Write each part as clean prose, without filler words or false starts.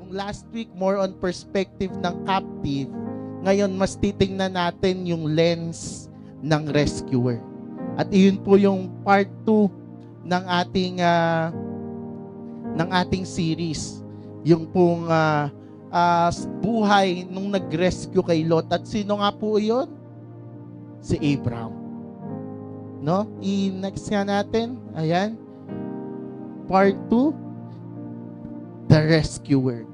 Yung last week, more on perspective ng captive. Ngayon, mas titingnan natin yung lens ng rescuer. At iyon po yung part 2 ng ating series. Yung pong buhay nung nag-rescue kay Lot. At sino nga po yun? Si Abraham. No? I-next nga natin. Ayan. Part 2. The rescuer.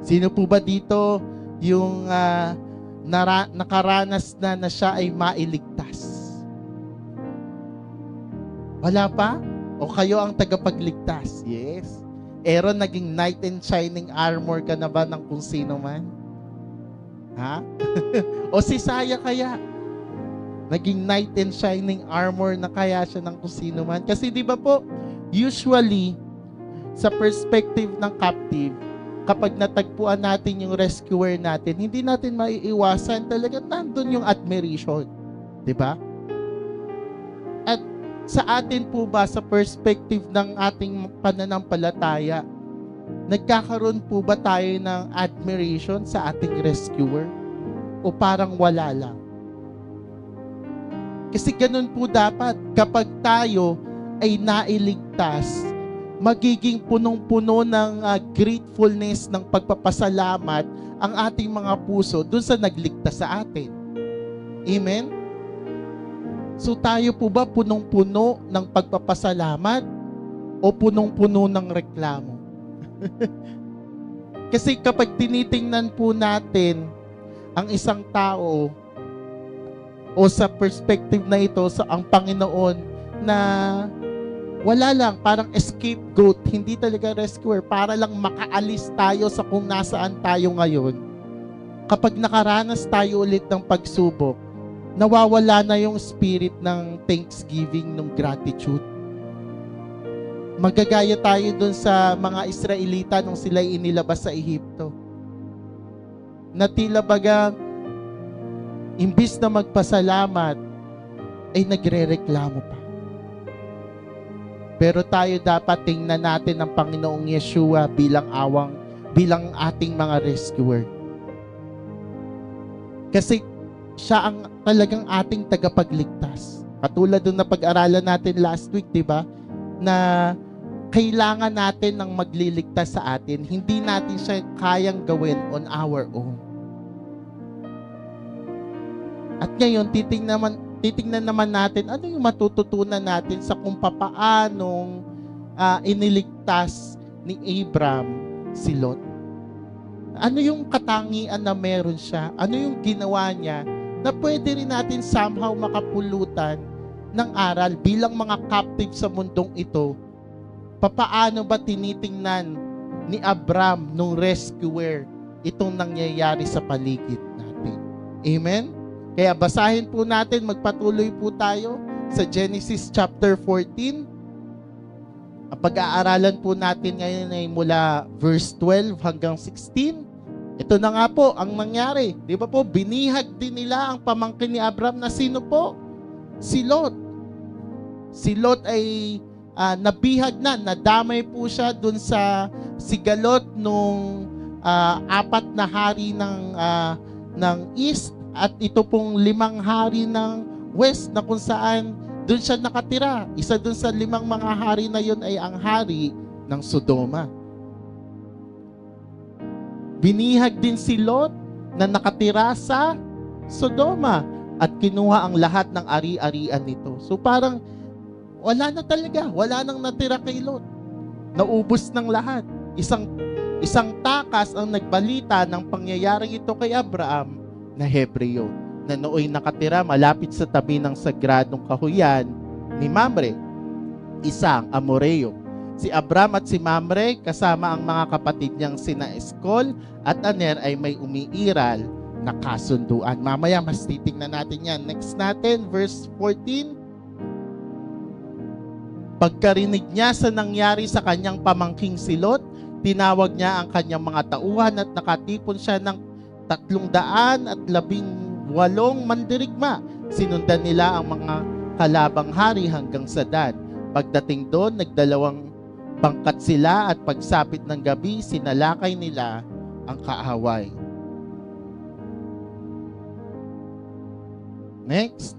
Sino po ba dito yung nakaranas na siya ay mailigtas? Wala pa? O kayo ang tagapagligtas? Yes. Aaron, naging knight in shining armor ka na ba ng kung sino man? Ha? O si Saya kaya? Naging knight in shining armor na kaya siya ng kung sino man? Kasi di ba po, usually, sa perspective ng captive, kapag natagpuan natin yung rescuer natin, hindi natin maiiwasan talaga nandun yung admiration. Di ba? At sa atin po ba, sa perspective ng ating pananampalataya, nagkakaroon po ba tayo ng admiration sa ating rescuer? O parang wala lang? Kasi ganun po dapat, kapag tayo ay nailigtas, magiging punong-puno ng gratefulness, ng pagpapasalamat ang ating mga puso dun sa nagligtas sa atin. Amen? So tayo po ba punong-puno ng pagpapasalamat o punong-puno ng reklamo? Kasi kapag tinitingnan po natin ang isang tao o sa perspective na ito, sa ang Panginoon na wala lang, parang scapegoat, hindi talaga rescuer, para lang makaalis tayo sa kung nasaan tayo ngayon. Kapag nakaranas tayo ulit ng pagsubok, nawawala na yung spirit ng thanksgiving, ng gratitude. Magagaya tayo dun sa mga Israelita nung sila'y inilabas sa Ehipto. Na tila baga, imbis na magpasalamat, ay nagre-reklamo pa. Pero tayo dapat tingnan natin ang Panginoong Yeshua bilang ating mga rescuer. Kasi siya ang talagang ating tagapagligtas. Katulad doon na pag-aralan natin last week, di ba? Na kailangan natin ng magliligtas sa atin. Hindi natin siya kayang gawin on our own. At ngayon, titingnan naman natin ano yung matututunan natin sa kung papaanong iniligtas ni Abraham si Lot. Ano yung katangian na meron siya? Ano yung ginawa niya na pwede rin natin somehow makapulutan ng aral bilang mga captive sa mundong ito? Papaano ba tinitingnan ni Abraham nung rescuer itong nangyayari sa paligid natin? Amen? Kaya basahin po natin, magpatuloy po tayo sa Genesis chapter 14. Ang pag-aaralan po natin ngayon ay mula verse 12 hanggang 16. Ito na nga po ang nangyari. Di ba po, binihag din nila ang pamangkin ni Abraham na sino po? Si Lot. Si Lot ay nabihag na, nadamay po siya dun sa sigalot nung 4 na hari ng east at ito pong 5 hari ng west na kung saan dun siya nakatira. Isa dun sa 5 mga hari na yun ay ang hari ng Sodoma. Binihag din si Lot na nakatira sa Sodoma at kinuha ang lahat ng ari-arian nito. So parang wala na talaga, wala nang natira kay Lot. Naubos ng lahat. Isang takas ang nagbalita ng pangyayaring ito kay Abraham na Hebreo, na nooy nakatira malapit sa tabi ng sagradong kahuyan ni Mamre, isang Amoreo. Si Abraham at si Mamre kasama ang mga kapatid niyang sina Eskol at Aner ay may umiiral na kasunduan. Mamaya mas titingnan natin yan. Next natin, verse 14. Pagkarinig niya sa nangyari sa kanyang pamangking si Lot, tinawag niya ang kanyang mga tauhan at nakatipon siya ng 318 mandirigma. Sinundan nila ang mga kalabang hari hanggang sa Dan. Pagdating doon, Bangkat sila at pagsapit ng gabi, sinalakay nila ang kaaway. Next.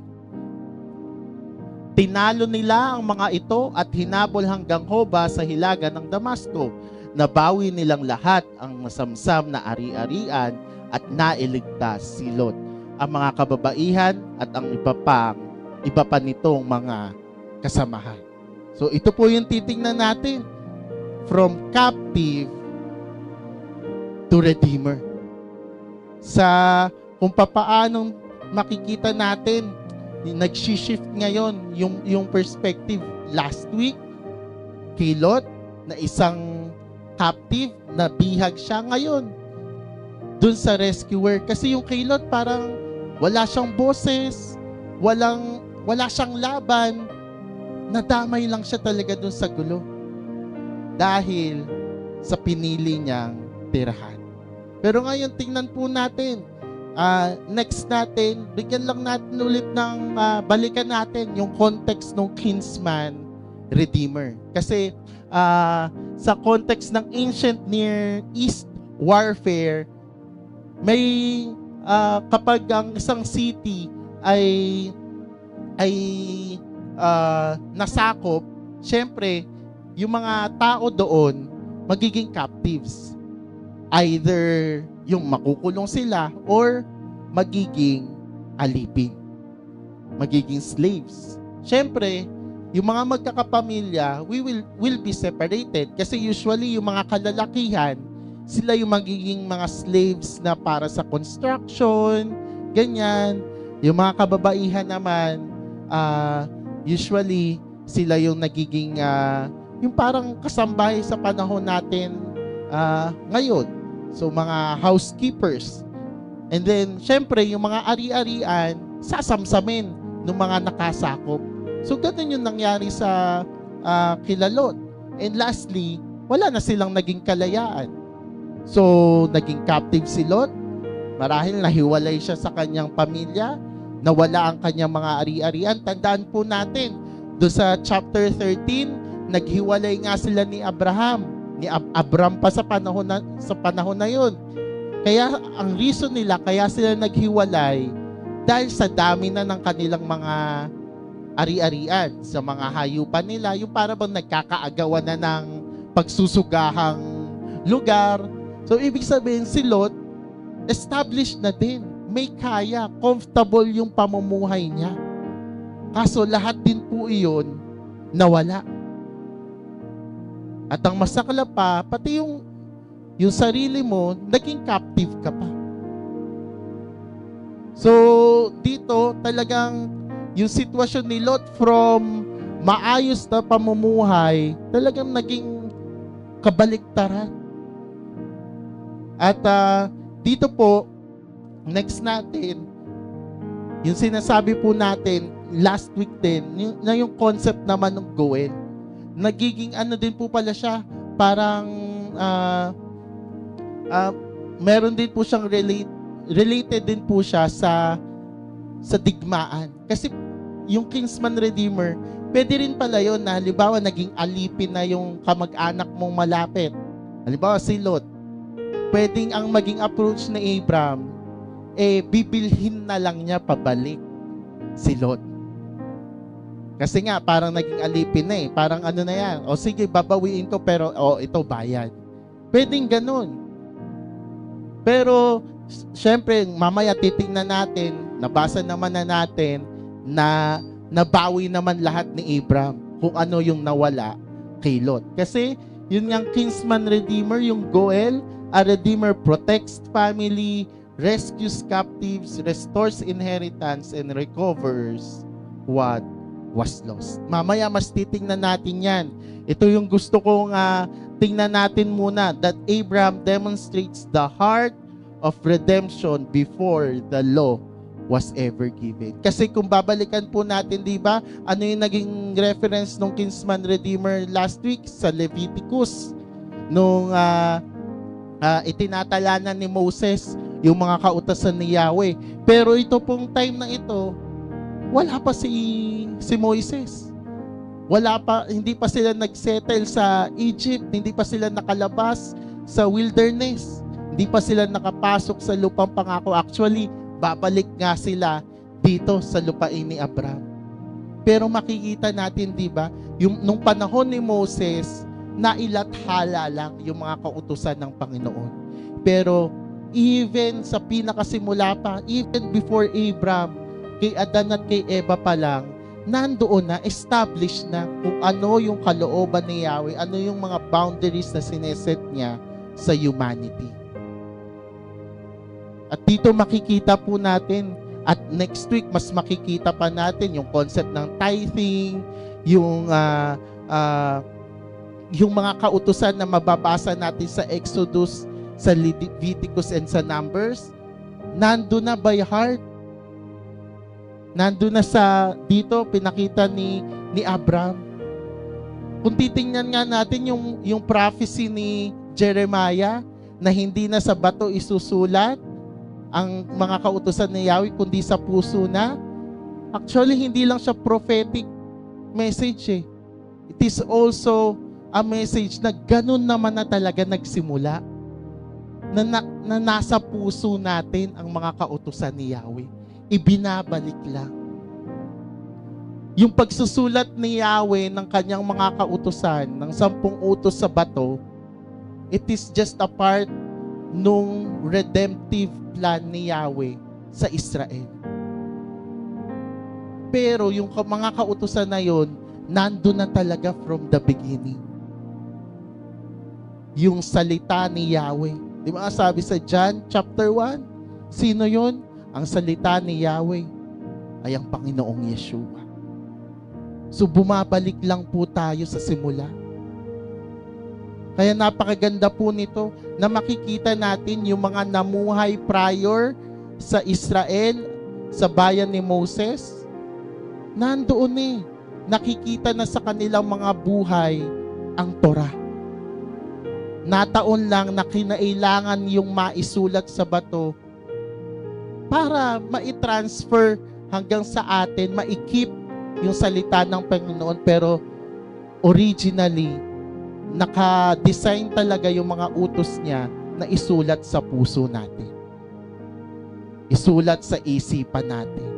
Tinalo nila ang mga ito at hinabol hanggang Hoba sa hilaga ng Damasco. Nabawi nilang lahat ang masamsam na ari-arian at nailigtas si Lot, ang mga kababaihan at ang iba pa nitong mga kasamahan. So ito po yung titingnan natin. From captive to redeemer. Sa kung papaanong makikita natin, nag-shift ngayon yung perspective. Last week, kay Lot, na isang captive, na bihag siya. Ngayon, dun sa rescuer. Kasi yung kay Lot, parang wala siyang boses, wala siyang laban, nadamay lang siya talaga dun sa gulo. Dahil sa pinili niyang tirahan. Pero ngayon, tingnan po natin, next natin, bigyan lang natin ulit ng balikan natin yung context ng kinsman redeemer. Kasi sa context ng ancient Near East warfare, may kapag ang isang city ay nasakop, syempre yung mga tao doon magiging captives. Either yung makukulong sila or magiging alipin. Magiging slaves. Siyempre, yung mga magkakapamilya, will be separated. Kasi usually, yung mga kalalakihan, sila yung magiging mga slaves na para sa construction, ganyan. Yung mga kababaihan naman, usually, sila yung nagiging, yung parang kasambahay sa panahon natin ngayon. So, mga housekeepers. And then, syempre, yung mga ari-arian, sasamsamin ng mga nakasakop. So, ganun yung nangyari sa kila Lot. And lastly, wala na silang naging kalayaan. So, naging captive si Lot. Marahil nahiwalay siya sa kanyang pamilya. Nawala ang kanyang mga ari-arian. Tandaan po natin, doon sa chapter 13, naghiwalay nga sila ni Abraham. Ni Abram pa sa panahon na yun. Kaya ang reason nila kaya sila naghiwalay dahil sa dami na ng kanilang mga ari-arian, sa mga hayupan nila, yung para bang nagkakaagawan na ng pagsusugahang lugar. So ibig sabihin si Lot established na din, may kaya, comfortable yung pamumuhay niya. Kaso lahat din po iyon nawala. At ang masakla pa, pati yung sarili mo, naging captive ka pa. So, dito talagang yung sitwasyon ni Lot from maayos na pamumuhay, talagang naging kabaliktaran. At dito po, next natin, yung sinasabi po natin, last week din, yung concept naman ng Goel. Nagiging ano din po pala siya, parang meron din po siyang related din po siya sa digmaan. Kasi yung kinsman redeemer, pwede rin pala yun na halimbawa naging alipin na yung kamag-anak mong malapit. Halimbawa si Lot, pwedeng ang maging approach ni Abram, bibilhin na lang niya pabalik si Lot. Kasi nga, parang naging alipin na Parang ano na yan. O sige, babawiin ko pero ito bayad. Pwedeng ganun. Pero, syempre, mamaya titingnan natin, nabasa naman na natin na nabawi naman lahat ni Abram kung ano yung nawala kay Lot. Kasi, yun yung kinsman redeemer, yung Goel, a redeemer protects family, rescues captives, restores inheritance, and recovers what was lost. Mamaya mas titingnan natin yan. Ito yung gusto kong tingnan natin muna, that Abraham demonstrates the heart of redemption before the law was ever given. Kasi kung babalikan po natin, di ba, ano yung naging reference ng kinsman redeemer last week sa Leviticus, nung itinatalanan ni Moses yung mga kautasan ni Yahweh. Pero ito pong time na ito, wala pa si Moises. Hindi pa sila nagsettle sa Egypt, hindi pa sila nakalabas sa wilderness, hindi pa sila nakapasok sa lupang pangako. Actually, babalik nga sila dito sa lupain ni Abraham. Pero makikita natin, di ba, nung panahon ni Moses, nailathala lang yung mga kautusan ng Panginoon. Pero even sa pinakasimula pa, even before Abraham, kay Adan at kay Eva pa lang, nandoon na, established na kung ano yung kalooban ni Yahweh, ano yung mga boundaries na sineset niya sa humanity. At dito makikita po natin, at next week mas makikita pa natin yung concept ng tithing, yung mga kautusan na mababasa natin sa Exodus, sa Leviticus and sa Numbers, nandun na by heart. Nandun na dito pinakita ni Abraham. Kung titingnan nga natin yung prophecy ni Jeremiah na hindi na sa bato isusulat ang mga kautusan ni Yahweh kundi sa puso na, actually hindi lang siya prophetic message eh. It is also a message na ganun naman na talaga nagsimula, na nasa puso natin ang mga kautusan ni Yahweh. Ibinabalik lang. Yung pagsusulat ni Yahweh ng kanyang mga kautusan, ng 10 utos sa bato, it is just a part nung redemptive plan ni Yahweh sa Israel. Pero yung mga kautusan na yon, nandun na talaga from the beginning. Yung salita ni Yahweh. Di ba sabi sa John chapter 1? Sino yon? Ang salita ni Yahweh ay ang Panginoong Yeshua. So bumabalik lang po tayo sa simula. Kaya napakaganda po nito na makikita natin yung mga namuhay prior sa Israel, sa bayan ni Moses. Nandoon eh. Nakikita na sa kanilang mga buhay ang Torah. Nataon lang na kinailangan yung maisulat sa bato para ma-transfer hanggang sa atin, ma-keep yung salita ng Panginoon. Pero originally, naka-design talaga yung mga utos niya na isulat sa puso natin. Isulat sa isipan natin.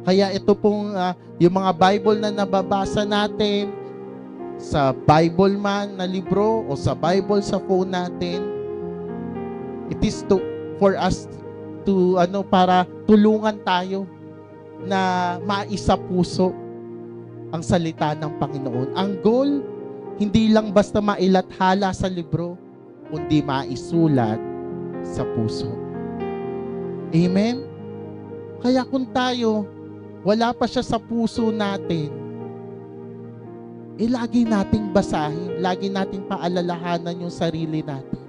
Kaya ito pong yung mga Bible na nababasa natin, sa Bible man na libro o sa Bible sa phone natin, it is for us to para tulungan tayo na maisa puso ang salita ng Panginoon. Ang goal, hindi lang basta mailathala sa libro, kundi maisulat sa puso. Amen? Kaya kung tayo, wala pa siya sa puso natin, lagi nating basahin, lagi nating paalalahanan yung sarili natin.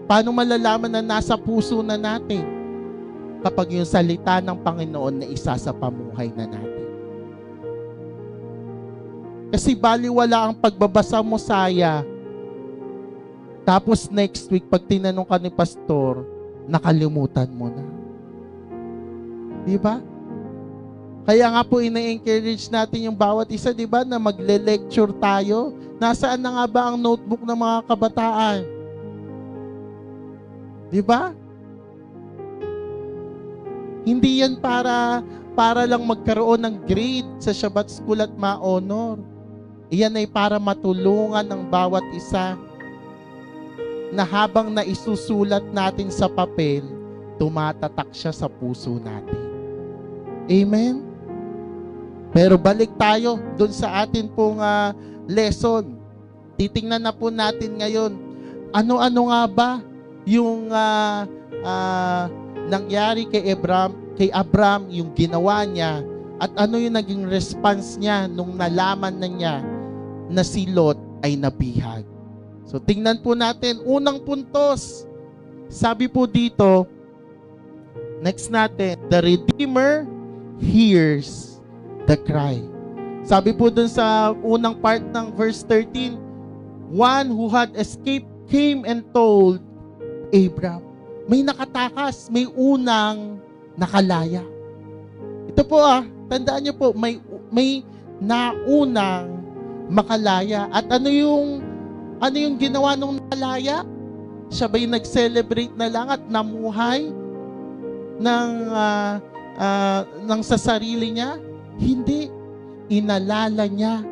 Paano malalaman na nasa puso na natin? Kapag yung salita ng Panginoon na isa sa pamuhay na natin. Kasi baliwala ang pagbabasa mo saya, tapos next week, pag tinanong ka ni pastor, nakalimutan mo na. Di ba? Kaya nga po ina-encourage natin yung bawat isa, di ba, na magle-lecture tayo. Nasaan na nga ba ang notebook ng mga kabataan? Di ba? Hindi yan para lang magkaroon ng grade sa Shabbat School at ma-honor. Iyan ay para matulungan ng bawat isa na habang naisusulat natin sa papel, tumatatak siya sa puso natin. Amen? Pero balik tayo dun sa atin pong lesson. Titingnan na po natin ngayon, ano-ano nga ba yung nangyari kay Abraham, yung ginawa niya, at ano yung naging response niya nung nalaman na niya na si Lot ay nabihag. So tingnan po natin, unang puntos. Sabi po dito, next natin, the Redeemer hears the cry. Sabi po dun sa unang part ng verse 13, one who had escaped came and told Abraham. May nakatakas, may unang nakalaya. Ito po tandaan niyo po, may naunang makalaya. At ano yung ginawa nung nakalaya? Siya ba'y nag-celebrate na lang at namuhay ng sa sarili niya? Hindi. Inalala niya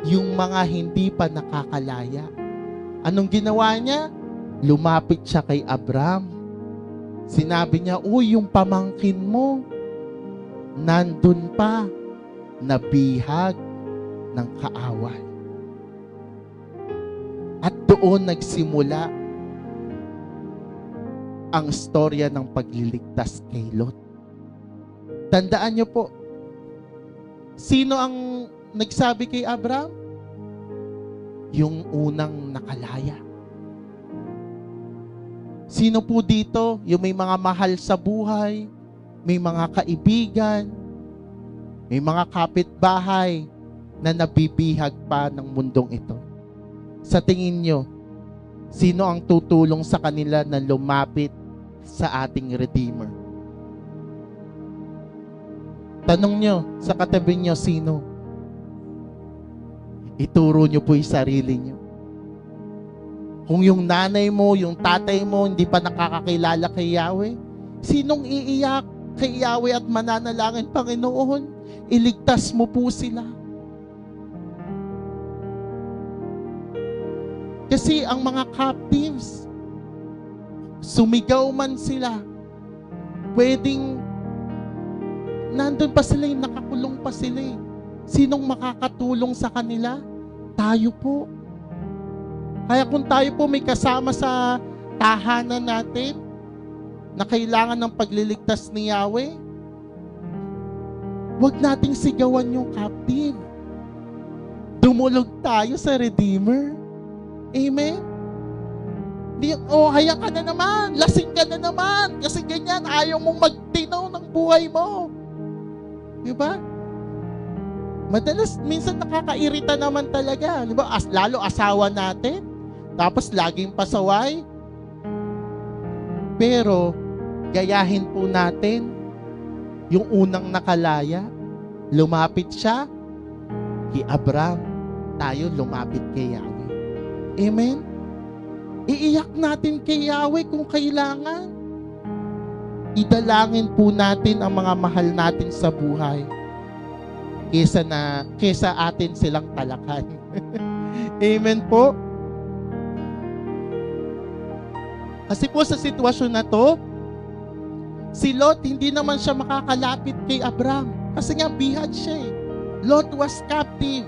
yung mga hindi pa nakakalaya. Anong ginawa niya? Lumapit siya kay Abram. Sinabi niya, yung pamangkin mo, nandun pa, nabihag ng kaaway. At doon nagsimula ang storya ng pagliligtas kay Lot. Tandaan niyo po, sino ang nagsabi kay Abram? Yung unang nakalaya. Sino po dito? Yung may mga mahal sa buhay, may mga kaibigan, may mga kapitbahay na nabibihag pa ng mundong ito. Sa tingin nyo, sino ang tutulong sa kanila na lumapit sa ating Redeemer? Tanong nyo sa katabi nyo, sino? Ituro nyo po yung sarili nyo. Kung yung nanay mo, yung tatay mo, hindi pa nakakakilala kay Yahweh, sinong iiyak kay Yahweh at mananalangin, Panginoon, iligtas mo po sila. Kasi ang mga captives, sumigaw man sila, pwedeng nandun pa sila, nakakulong pa sila. Sinong makakatulong sa kanila? Tayo po. Kaya kung tayo po may kasama sa tahanan natin na kailangan ng pagliligtas ni Yahweh, huwag nating sigawan yung captive. Dumulog tayo sa Redeemer. Amen? Haya ka na naman, lasing ka na naman, kasi ganyan, ayaw mong magtinaw ng buhay mo. Diba? Madalas, minsan nakakairita naman talaga. Diba? Lalo asawa natin. Tapos laging pasaway. Pero, gayahin po natin yung unang nakalaya. Lumapit siya kay Abram. Tayo lumapit kay Yahweh. Amen? Iiyak natin kay Yahweh kung kailangan. Idalangin po natin ang mga mahal natin sa buhay kesa atin silang talakan. Amen po. Kasi po sa sitwasyon na to, si Lot hindi naman siya makakalapit kay Abram kasi nga bihag siya. Lot was captive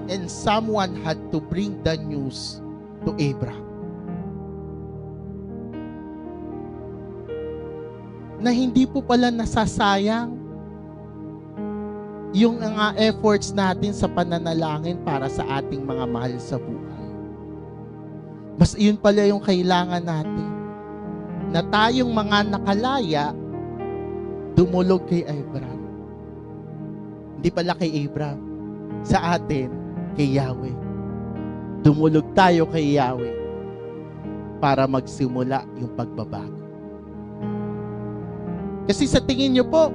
and someone had to bring the news to Abram. Na hindi po pala nasasayang yung efforts natin sa pananalangin para sa ating mga mahal sa buhay. Mas yun pala yung kailangan natin. Na tayong mga nakalaya, dumulog kay Abram. Hindi pala kay Abram. Sa atin, kay Yahweh. Dumulog tayo kay Yahweh para magsimula yung pagbabago. Kasi sa tingin nyo po,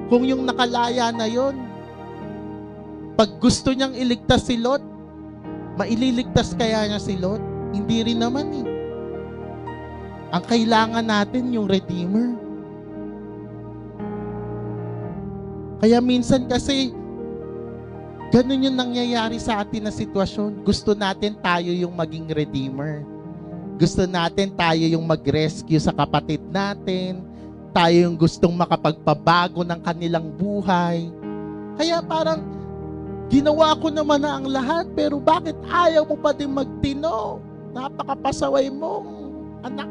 kung yung nakalaya na yon, pag gusto niyang iligtas si Lot, maililigtas kaya niya si Lot? Hindi rin naman eh. Ang kailangan natin yung Redeemer. Kaya minsan kasi, ganun yung nangyayari sa atin na sitwasyon. Gusto natin tayo yung maging Redeemer. Gusto natin tayo yung mag-rescue sa kapatid natin. Tayo yung gustong makapagpabago ng kanilang buhay. Kaya parang, ginawa ko naman na ang lahat, pero bakit ayaw mo pa din magtino? Napakapasaway mong anak.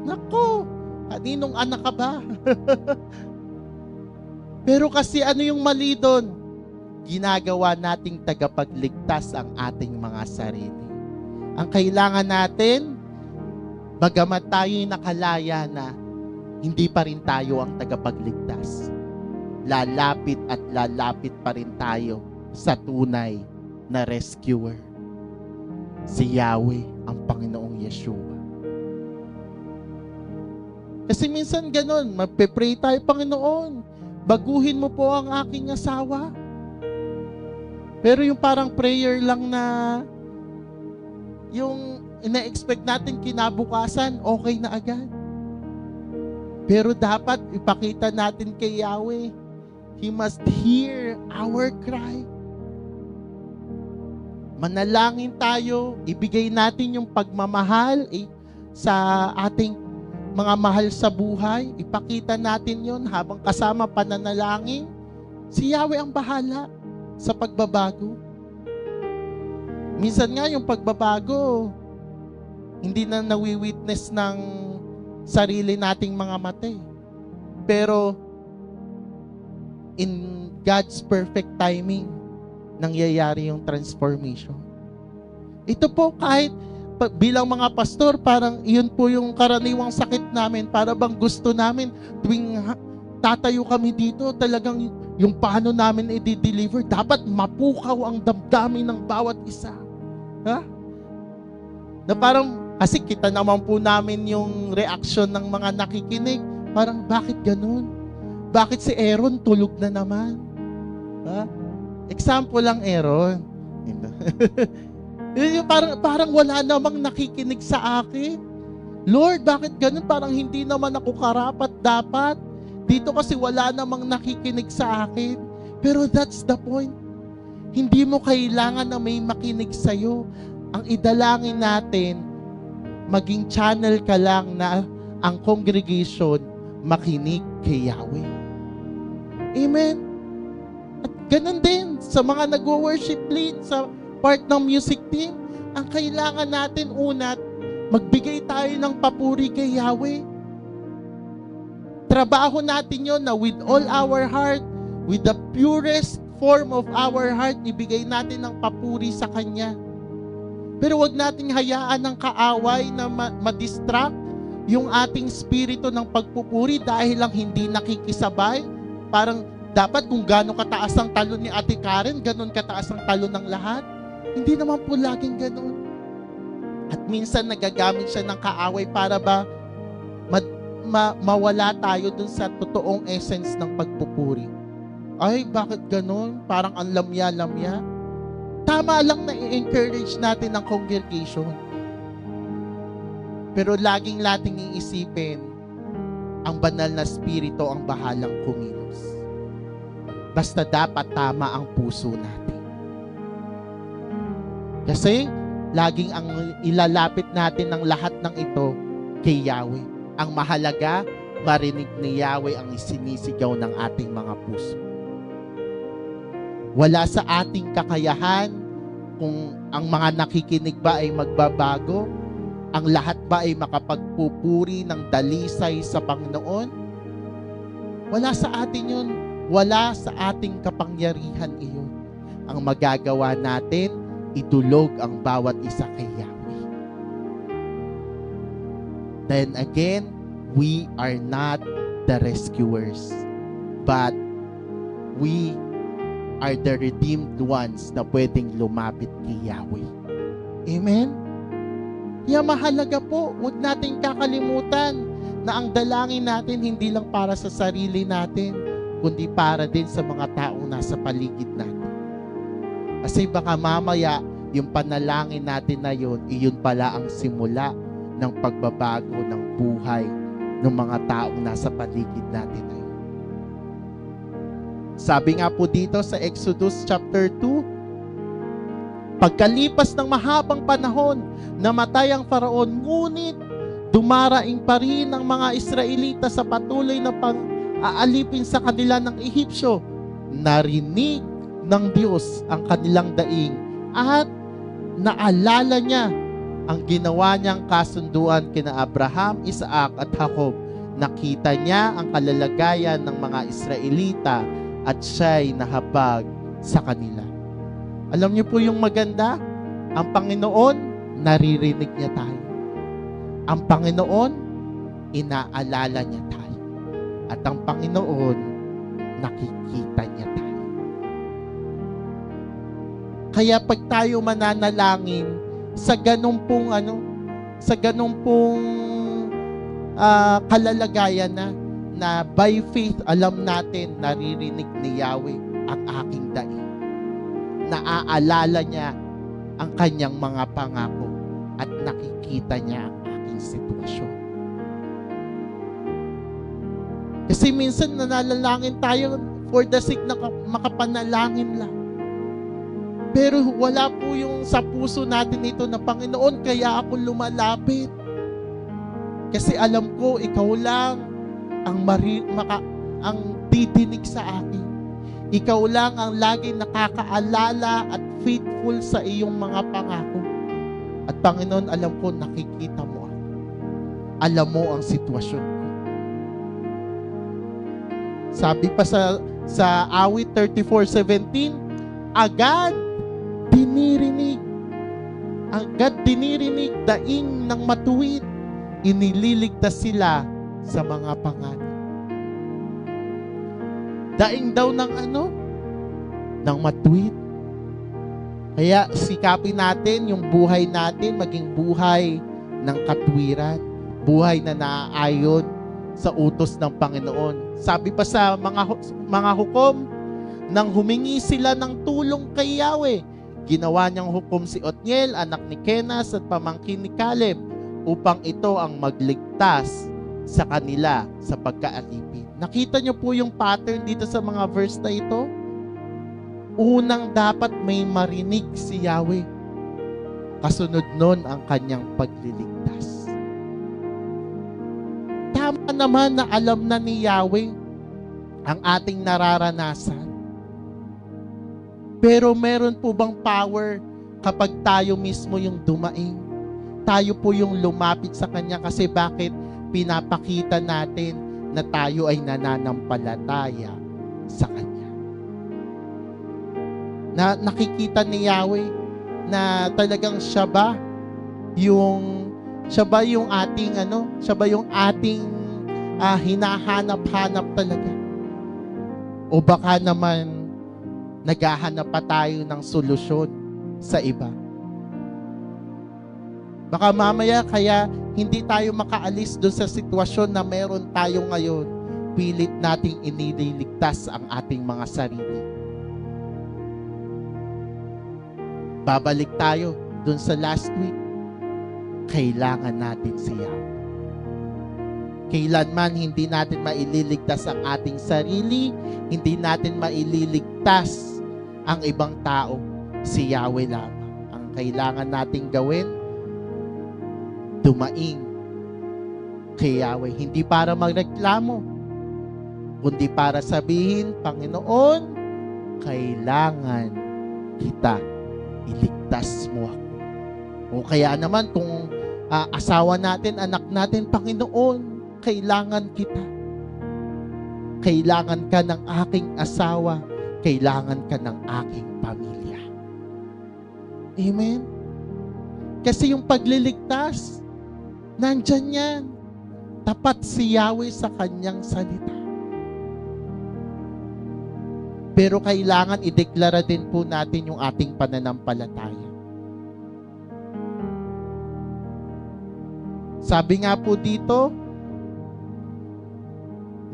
Nako, kaninong anak ka ba? Pero kasi ano yung mali doon? Ginagawa nating tagapagligtas ang ating mga sarili. Ang kailangan natin, bagamat tayo'y nakalaya na, hindi pa rin tayo ang tagapagligtas. Lalapit at lalapit pa rin tayo sa tunay na rescuer. Si Yahweh, ang Panginoong Yeshua. Kasi minsan ganun, magpe-pray tayo, Panginoon, baguhin mo po ang aking asawa. Pero yung parang prayer lang na yung ina-expect natin kinabukasan, okay na agad. Pero dapat ipakita natin kay Yahweh, He must hear our cry. Manalangin tayo, ibigay natin yung pagmamahal sa ating mga mahal sa buhay. Ipakita natin yon habang kasama pananalangin. Si Yahweh ang bahala sa pagbabago. Minsan nga yung pagbabago, hindi na nawi-witness ng sarili nating mga mata. Pero in God's perfect timing, nangyayari yung transformation. Ito po kahit bilang mga pastor, parang iyon po yung karaniwang sakit namin. Para bang gusto namin tuwing tatayo kami dito, talagang yung paano namin i-deliver, dapat mapukaw ang damdamin ng bawat isa. Ha? Na parang, kasi kita naman po namin yung reaksyon ng mga nakikinig. Parang, bakit ganun? Bakit si Aaron tulog na naman? Ha? Example lang, Aaron. parang wala namang nakikinig sa akin. Lord, bakit ganun? Parang hindi naman ako karapat dapat. Dito kasi wala namang nakikinig sa akin. Pero that's the point. Hindi mo kailangan na may makinig sa'yo. Ang idalangin natin, maging channel ka lang na ang congregation makinig kay Yahweh. Amen? At ganun din sa mga nag-worship lead, sa part ng music team, ang kailangan natin una, magbigay tayo ng papuri kay Yahweh. Trabaho natin yon na with all our heart, with the purest form of our heart, ibigay natin ng papuri sa Kanya. Pero wag nating hayaan ng kaaway na ma-distract yung ating spirito ng pagpupuri dahil lang hindi nakikisabay. Parang dapat kung gaano kataas ang talon ni Ate Karen, ganon kataas ang talon ng lahat. Hindi naman po laging ganon. At minsan nagagamit siya ng kaaway para ba mawala tayo dun sa totoong essence ng pagpupuri. Ay, bakit ganon? Parang ang lamya-lamya. Tama lang na i-encourage natin ang congregation. Pero laging nating iisipin, ang banal na spirito ang bahalang kumilos. Basta dapat tama ang puso natin. Kasi, laging ang ilalapit natin ng lahat ng ito kay Yahweh. Ang mahalaga, marinig ni Yahweh ang isinisigaw ng ating mga puso. Wala sa ating kakayahan kung ang mga nakikinig ba ay magbabago, ang lahat ba ay makapagpupuri ng dalisay sa Panginoon. Wala sa atin yun. Wala sa ating kapangyarihan iyon. Ang magagawa natin, idulog ang bawat isa kay Yahweh. Then again, we are not the rescuers, but we are the redeemed ones na pwedeng lumapit kay Yahweh. Amen? Kaya mahalaga po, huwag natin kakalimutan na ang dalangin natin hindi lang para sa sarili natin, kundi para din sa mga taong nasa paligid natin. Kasi baka mamaya, yung panalangin natin na yun, iyon pala ang simula ng pagbabago ng buhay ng mga taong nasa paligid natin na yun. Sabi nga po dito sa Exodus chapter 2, pagkalipas ng mahabang panahon, namatay ang Faraon, ngunit dumaraing pa rin ang mga Israelita sa patuloy na pang-aalipin sa kanila ng Ehipsyo. Narinig ng Diyos ang kanilang daing at naalala niya ang ginawa niyang kasunduan kina Abraham, Isaac at Jacob. Nakita niya ang kalalagayan ng mga Israelita at siya'y nahabag sa kanila. Alam niyo po yung maganda? Ang Panginoon, naririnig niya tayo. Ang Panginoon, inaalala niya tayo. At ang Panginoon, nakikita niya tayo. Kaya pag tayo mananalangin, sa ganung pong kalalagayan na by faith alam natin naririnig ni Yahweh ang aking daing. naaalala niya ang kanyang mga pangako at nakikita niya ang aking sitwasyon. Kasi minsan nananalangin tayo for the sake na makapanalangin lang. Pero wala po yung sa puso natin ito na, Panginoon, kaya ako lumalapit. Kasi alam ko, ikaw lang ang didinig sa akin. Ikaw lang ang laging nakakaalala at faithful sa iyong mga pangako. At Panginoon, alam ko, nakikita mo ako. Alam mo ang sitwasyon ko. Sabi pa sa awit 34:17, agad dinirinig daing ng matuwid, iniligtas sila sa mga panganib. Daing daw ng ng matuwid. Kaya sikapin natin yung buhay natin maging buhay ng katwiran, buhay na naaayon sa utos ng Panginoon. Sabi pa sa mga hukom, nang humingi sila ng tulong kay Yahweh, ginawa niyang hukom si Othniel, anak ni Kenas at pamangkin ni Caleb, upang ito ang magligtas sa kanila sa pagkaalipin. Nakita niyo po yung pattern dito sa mga verse na ito? Unang dapat may marinig si Yahweh. Kasunod nun ang kanyang pagliligtas. Tama naman na alam na ni Yahweh ang ating nararanasan. Pero meron po bang power kapag tayo mismo yung dumaing? Tayo po yung lumapit sa Kanya kasi bakit? Pinapakita natin na tayo ay nananampalataya sa Kanya. Na nakikita ni Yahweh na talagang siya ba yung ating hinahanap-hanap talaga? O baka naman naghahanap pa tayo ng solusyon sa iba? Baka mamaya kaya hindi tayo makaalis doon sa sitwasyon na meron tayo ngayon, pilit nating iniligtas ang ating mga sarili. Babalik tayo doon sa last week. Kailangan natin siya. Kailanman hindi natin maililigtas ang ating sarili, hindi natin maililigtas ang ibang tao, si Yahweh lamang. Ang kailangan nating gawin, dumaing kay Yahweh. Hindi para magreklamo, kundi para sabihin, Panginoon, kailangan kita, iligtas mo ako. O kaya naman kung asawa natin, anak natin, Panginoon, kailangan kita. Kailangan ka ng aking asawa, kailangan ka ng aking pamilya. Amen? Kasi yung pagliligtas, nandyan yan. Tapat si Yahweh sa kanyang salita. Pero kailangan ideklara din po natin yung ating pananampalataya. Sabi nga po dito,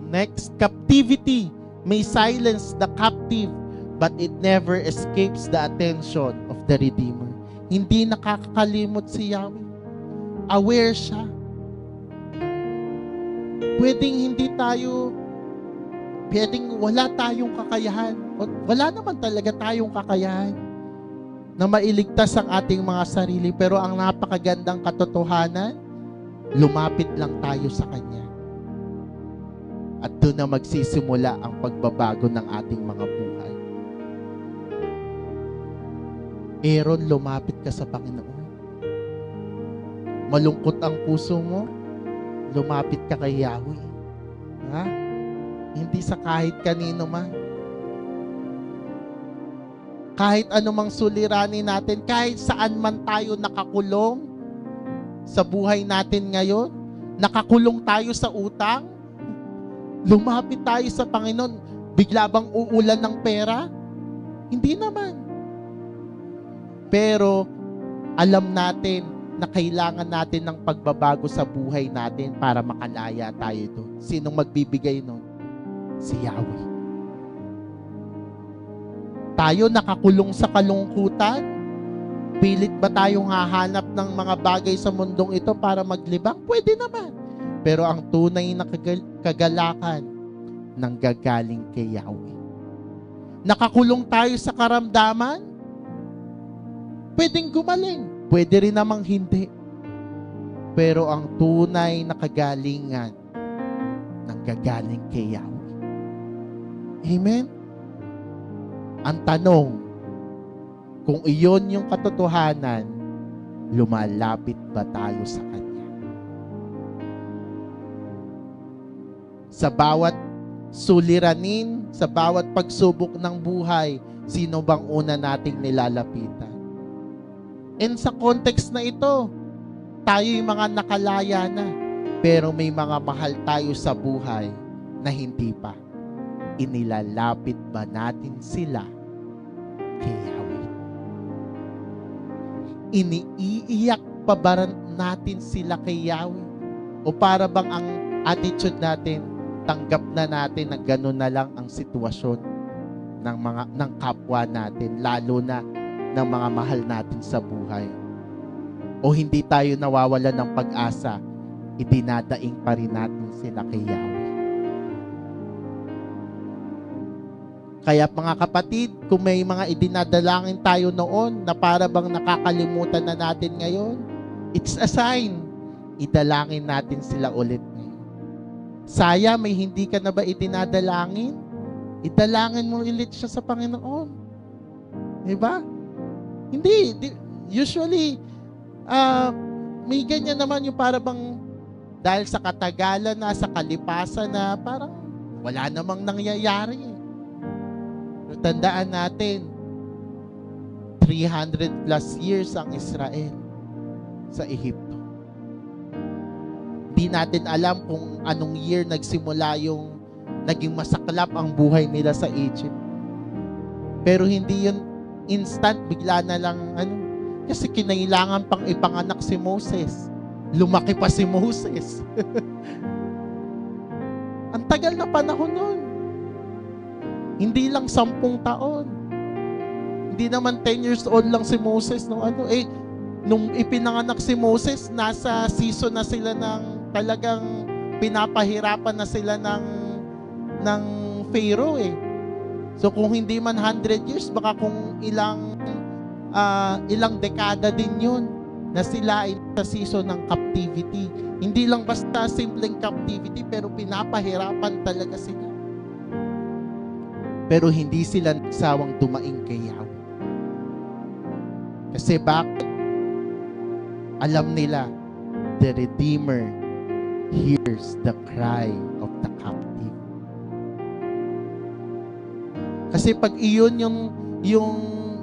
next, captivity may silence the captive, but it never escapes the attention of the Redeemer. Hindi nakakakalimot si Yahweh. Aware siya. Pwedeng wala tayong kakayahan. Wala naman talaga tayong kakayahan na mailigtas ang ating mga sarili. Pero ang napakagandang katotohanan, lumapit lang tayo sa Kanya. At doon na magsisimula ang pagbabago ng ating mga buhay. Aaron, lumapit ka sa Panginoon. Malungkot ang puso mo, lumapit ka kay Yahweh. Ha? Hindi sa kahit kanino man. Kahit anumang suliranin natin, kahit saan man tayo nakakulong sa buhay natin ngayon, nakakulong tayo sa utang, lumapit tayo sa Panginoon, bigla bang uulan ng pera? Hindi naman. Pero alam natin na kailangan natin ng pagbabago sa buhay natin para makalaya tayo doon. Sinong magbibigay nun? Si Yahweh. Tayo nakakulong sa kalungkutan? Pilit ba tayong hahanap ng mga bagay sa mundong ito para maglibang? Pwede naman. Pero ang tunay na kagalakan nanggagaling kay Yahweh. Nakakulong tayo sa karamdaman? Pwedeng gumaling. Pwede rin namang hindi. Pero ang tunay na kagalingan nanggagaling kay Yahweh. Amen? Ang tanong, kung iyon yung katotohanan, lumalapit ba tayo sa Kanya? Sa bawat suliranin, sa bawat pagsubok ng buhay, sino bang una nating nilalapitan? And sa context na ito, tayo yung mga nakalaya na, pero may mga mahal tayo sa buhay na hindi pa. Inilalapit ba natin sila kay Yahweh? Iniiyak pa ba natin sila kay Yahweh? O para bang ang attitude natin, tanggap na natin na gano'n na lang ang sitwasyon ng kapwa natin, lalo na ng mga mahal natin sa buhay? O hindi tayo nawawalan ng pag-asa, idinadaing pa rin natin sila kay Yahweh? Kaya mga kapatid, kung may mga idinadalangin tayo noon na para bang nakakalimutan na natin ngayon, it's a sign. Idalangin natin sila ulit ngayon. Saya, may hindi ka na ba idinadalangin? Idalangin mo ulit siya sa Panginoon. Diba? Hindi. Usually, may ganyan naman yung para bang dahil sa katagalan na, sa kalipasan na, parang wala namang nangyayari. Tandaan natin, 300 plus years ang Israel sa Ehipto. Di natin alam kung anong year nagsimula yung naging masaklap ang buhay nila sa Egypt. Pero hindi yun instant, bigla na lang, kasi kinailangan pang ipanganak si Moses. Lumaki pa si Moses. Ang tagal na panahon nun. Hindi lang 10 taon. Hindi naman 10 years old lang si Moses nung ipinanganak si Moses, nasa season na sila ng talagang pinapahirapan na sila ng Pharaoh eh. So kung hindi man 100 years, baka kung ilang dekada din yun na sila ay sa season ng captivity. Hindi lang basta simpleng captivity, pero pinapahirapan talaga sila. Pero hindi sila nagsawang dumaing kay Yahweh. Kasi bakit? Alam nila, the Redeemer hears the cry of the captive. Kasi pag iyon yung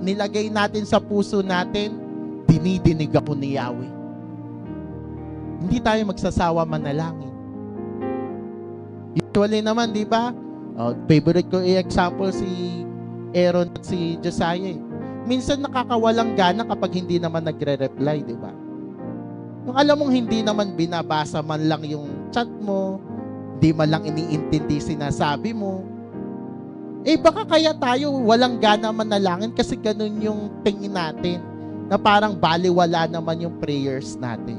nilagay natin sa puso natin, dinidinig ako ni Yahweh. Hindi tayo magsasawa manalangin. Usually naman, di ba? Favorite ko i-example si Aaron at si Josiah. Minsan nakakawalang gana kapag hindi naman nagre-reply, di ba? Yung alam mong hindi naman binabasa man lang yung chat mo, di man lang iniintindi sinasabi mo, baka kaya tayo walang gana manalangin kasi ganun yung tingin natin na parang baliwala naman yung prayers natin.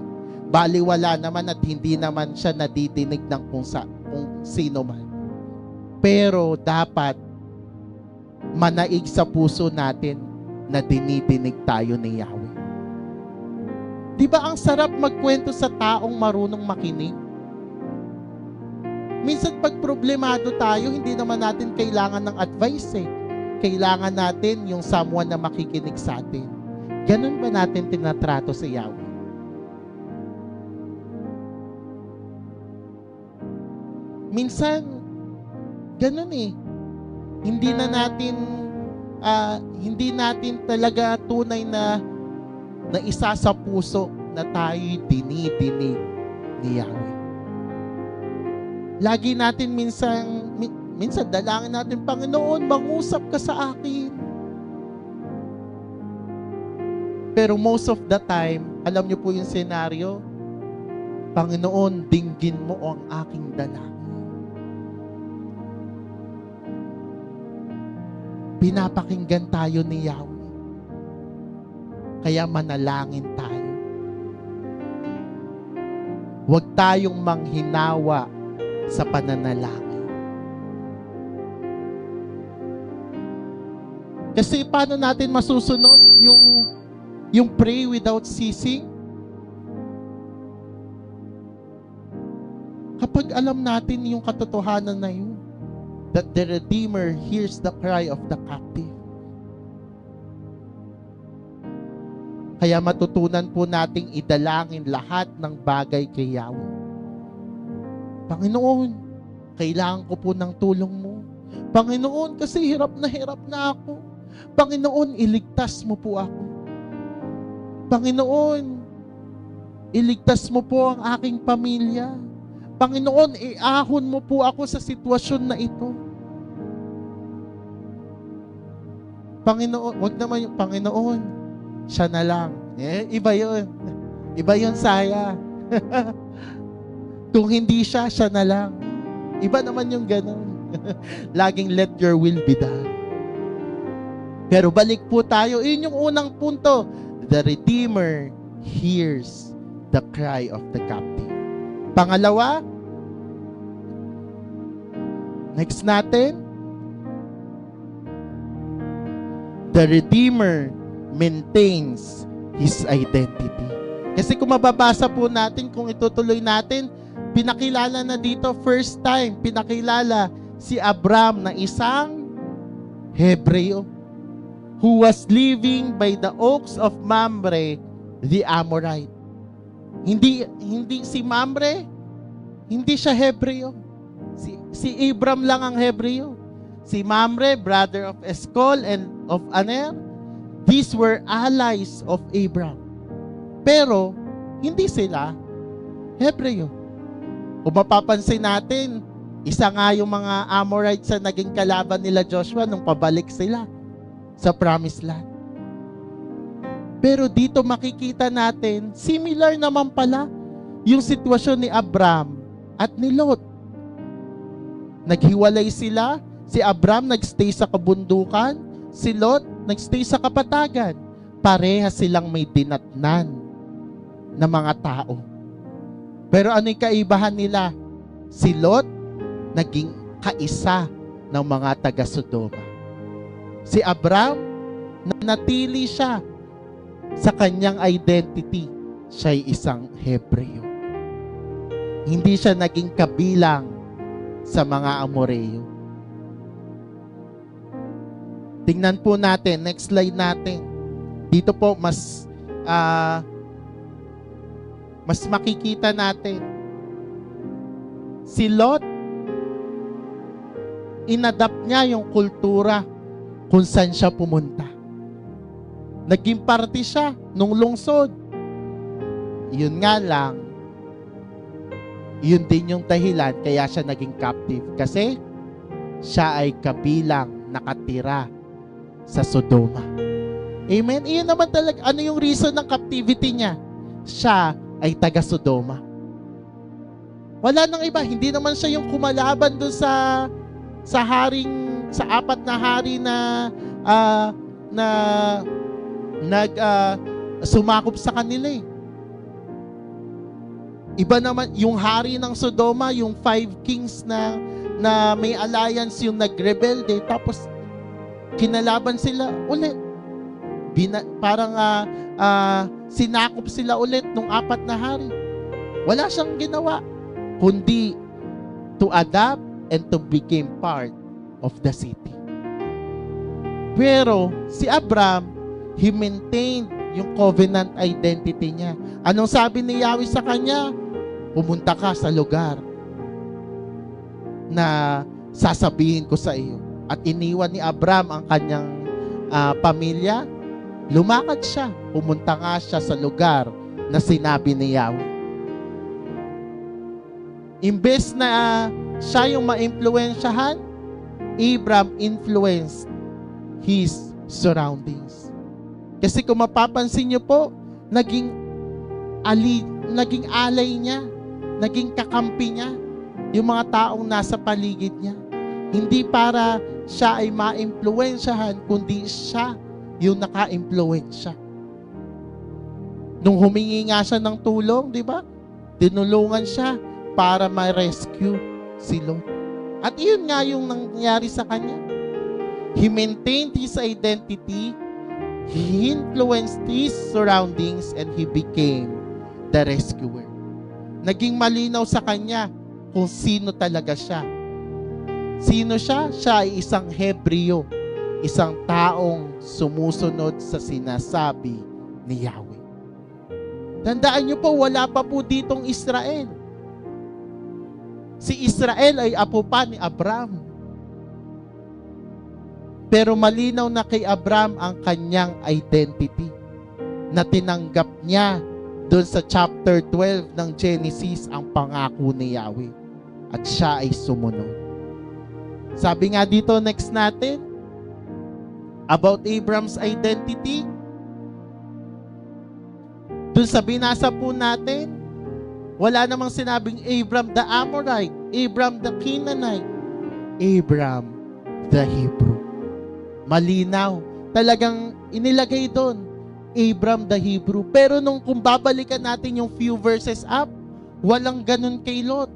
Baliwala naman at hindi naman siya nadidinig ng kung sino man. Pero dapat manaig sa puso natin na dinidinig tayo ni Yahweh. Di ba ang sarap magkwento sa taong marunong makinig? Minsan pag problemado tayo, hindi naman natin kailangan ng advice eh. Kailangan natin yung someone na makikinig sa atin. Ganun ba natin tinatrato si Yahweh? Minsan, ganun eh. Hindi natin talaga tunay na isa sa puso na tayo'y dinidinig ni Yahweh. Lagi natin minsan dalangin natin, Panginoon, mangusap ka sa akin. Pero most of the time, alam niyo po yung senaryo, Panginoon, dinggin mo ang aking dalangin. pinapakinggan tayo ni Yahweh. Kaya manalangin tayo. Huwag tayong manghinawa sa pananalangin. Kasi paano natin masusunod yung pray without ceasing? Kapag alam natin yung katotohanan na yun, that the Redeemer hears the cry of the captive. Kaya matutunan po nating idalangin lahat ng bagay kay Yahweh. Panginoon, kailangan ko po ng tulong mo. Panginoon, kasi hirap na ako. Panginoon, iligtas mo po ako. Panginoon, iligtas mo po ang aking pamilya. Panginoon, iahon mo po ako sa sitwasyon na ito. Panginoon, wag naman yung Panginoon, siya na lang. Iba yun. Iba yun, saya. Kung hindi siya, siya na lang. Iba naman yung ganun. Laging let your will be done. Pero balik po tayo. Yun yung unang punto. The Redeemer hears the cry of the captive. Pangalawa, next natin, the Redeemer maintains His identity. Kasi kung mababasa po natin, kung itutuloy natin, pinakilala na dito, first time, pinakilala si Abram na isang Hebreo who was living by the oaks of Mamre, the Amorite. Hindi si Mamre, hindi siya Hebreo. Si Abram lang ang Hebreo. Si Mamre, brother of Eshcol and of Aner, these were allies of Abram. Pero, hindi sila Hebreo. Kung mapapansin natin, isa nga yung mga Amorites na naging kalaban nila Joshua nung pabalik sila sa Promised Land. Pero dito makikita natin, similar naman pala yung sitwasyon ni Abram at ni Lot. Naghiwalay sila, si Abram nagstay sa kabundukan, si Lot nagstay sa kapatagan. Pareha silang may dinatnan na mga tao. Pero ano yung kaibahan nila? Si Lot naging kaisa ng mga taga-Sodoma. Si Abram, nanatili siya sa kanyang identity. Siya'y isang Hebreo. Hindi siya naging kabilang sa mga Amoreo. Tingnan po natin, next slide natin. Dito po mas makikita natin. Si Lot, inadapt niya yung kultura kung saan siya pumunta. Naging parte siya nung lungsod. Yun nga lang, yun din yung dahilan kaya siya naging captive. Kasi siya ay kabilang nakatira sa Sodoma. Amen? Iyon naman talaga, ano yung reason ng captivity niya? Siya ay taga-Sodoma. Wala nang iba, hindi naman siya yung kumalaban doon sa apat na hari na sumakop sa kanila eh. Iba naman, yung hari ng Sodoma, yung 5 kings na may alliance yung nagrebelde, tapos kinalaban sila ulit. Parang sinakop sila ulit nung 4 na hari. Wala siyang ginawa, kundi to adapt and to become part of the city. Pero si Abram, he maintained yung covenant identity niya. Anong sabi ni Yahweh sa kanya? Pumunta ka sa lugar na sasabihin ko sa iyo. At iniwan ni Abram ang kanyang pamilya. Lumakad siya. Pumunta nga siya sa lugar na sinabi ni Yahweh. Imbes na siya yung ma-influensyahan, Abram influenced his surroundings. Kasi kung mapapansin niyo po, naging alay niya, naging kakampi niya, yung mga taong nasa paligid niya. Hindi para siya ay maimpluwensyahan, kundi siya yung naka-impluwensya. Nung humingi nga siya ng tulong, di ba? Tinulungan siya para ma-rescue si Lot. At iyon nga yung nangyari sa kanya. He maintained his identity, he influenced his surroundings, and he became the rescuer. Naging malinaw sa kanya kung sino talaga siya. Sino siya? Siya ay isang Hebreo, isang taong sumusunod sa sinasabi ni Yahweh. Tandaan niyo po, wala pa po ditong Israel. Si Israel ay apo pa ni Abraham. Pero malinaw na kay Abraham ang kanyang identity na tinanggap niya doon sa chapter 12 ng Genesis, ang pangako ni Yahweh. At siya ay sumunod. Sabi nga dito, next natin, about Abraham's identity. Doon sa binasa po natin, wala namang sinabing Abram the Amorite, Abram the Canaanite, Abram the Hebrew. Malinaw. Talagang inilagay doon, Abram the Hebrew. Pero kung babalikan natin yung few verses up, walang ganun kay Lot.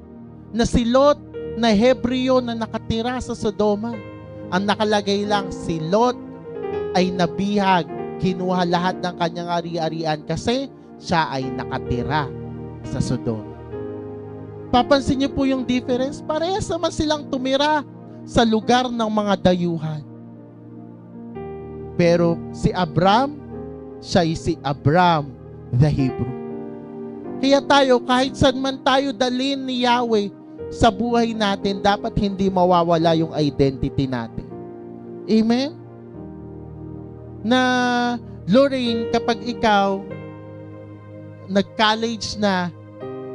Na si Lot na Hebreo na nakatira sa Sodoma. Ang nakalagay lang, si Lot ay nabihag, kinuha lahat ng kanyang ari-arian kasi siya ay nakatira sa Sodoma. Papansin niyo po yung difference? Parehas naman silang tumira sa lugar ng mga dayuhan. Pero si Abram, siya ay si Abram the Hebrew. Kaya tayo, kahit saan man tayo dalhin ni Yahweh sa buhay natin, dapat hindi mawawala yung identity natin. Amen? Na, Lorraine, kapag ikaw nag-college na,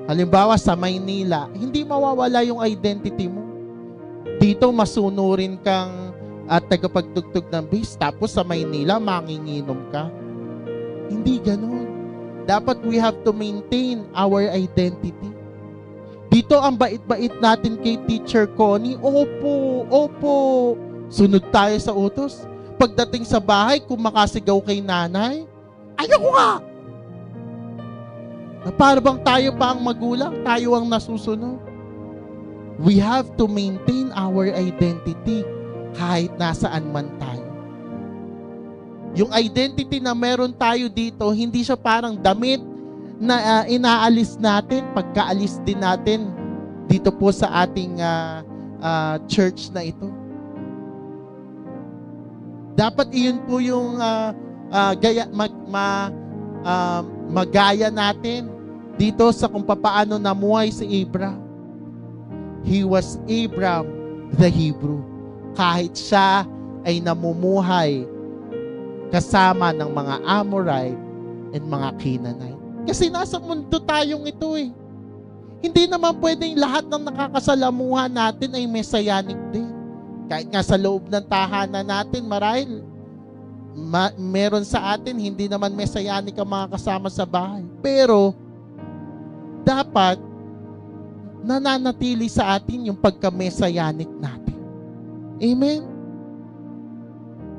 halimbawa sa Maynila, hindi mawawala yung identity mo. Dito, masunurin kang at tagapagtugtog ng bass, tapos sa Maynila, manginginom ka. Hindi ganun. Dapat we have to maintain our identity. Dito, ang bait-bait natin kay Teacher Connie, opo, sunod tayo sa utos. Pagdating sa bahay, kung makasigaw kay nanay, ayoko nga! Na para bang tayo pa ang magulang, tayo ang nasusunod. We have to maintain our identity kahit nasaan man tayo. Yung identity na meron tayo dito, hindi siya parang damit na inaalis natin, pagkaalis din natin dito po sa ating church na ito. Dapat iyon po yung magaya natin dito sa kung paano namuhay si Abraham. He was Abram the Hebrew. Kahit siya ay namumuhay kasama ng mga Amorite and mga Canaanite. Kasi nasa mundo tayong ito eh. Hindi naman pwedeng lahat ng nakakasalamuhan natin ay messianic din. Kahit nga sa loob ng tahanan natin, marahil meron sa atin, hindi naman messianic ang mga kasama sa bahay. Pero, dapat nananatili sa atin yung pagka-messianic natin. Amen?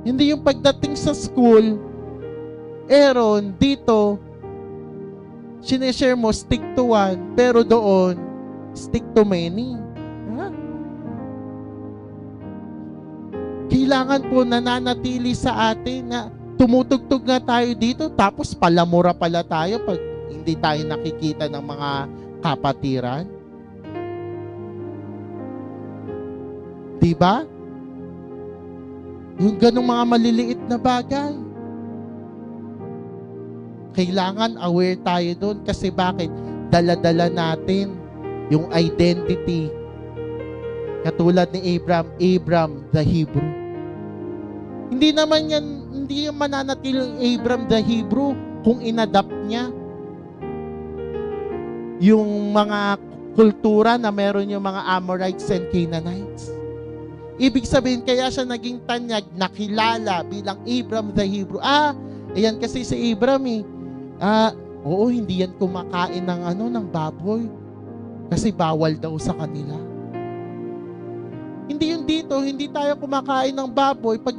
Hindi yung pagdating sa school, Aaron, dito, sineshare mo, stick to one, pero doon, stick to many. Ha? Kailangan po nananatili sa atin na tumutugtog nga tayo dito, tapos palamura pala tayo pag hindi tayo nakikita ng mga kapatiran. Diba? Yung ganong mga maliliit na bagay. Kailangan aware tayo doon kasi bakit? Dala-dala natin yung identity. Katulad ni Abram the Hebrew. Hindi yung mananatiling Abram the Hebrew kung inadapt niya yung mga kultura na meron yung mga Amorites and Canaanites. Ibig sabihin, kaya siya naging tanyag, nakilala bilang Abram the Hebrew. Ayan kasi si Abram eh. Oo, hindi yan kumakain ng baboy. Kasi bawal daw sa kanila. Hindi yun dito, hindi tayo kumakain ng baboy. Pag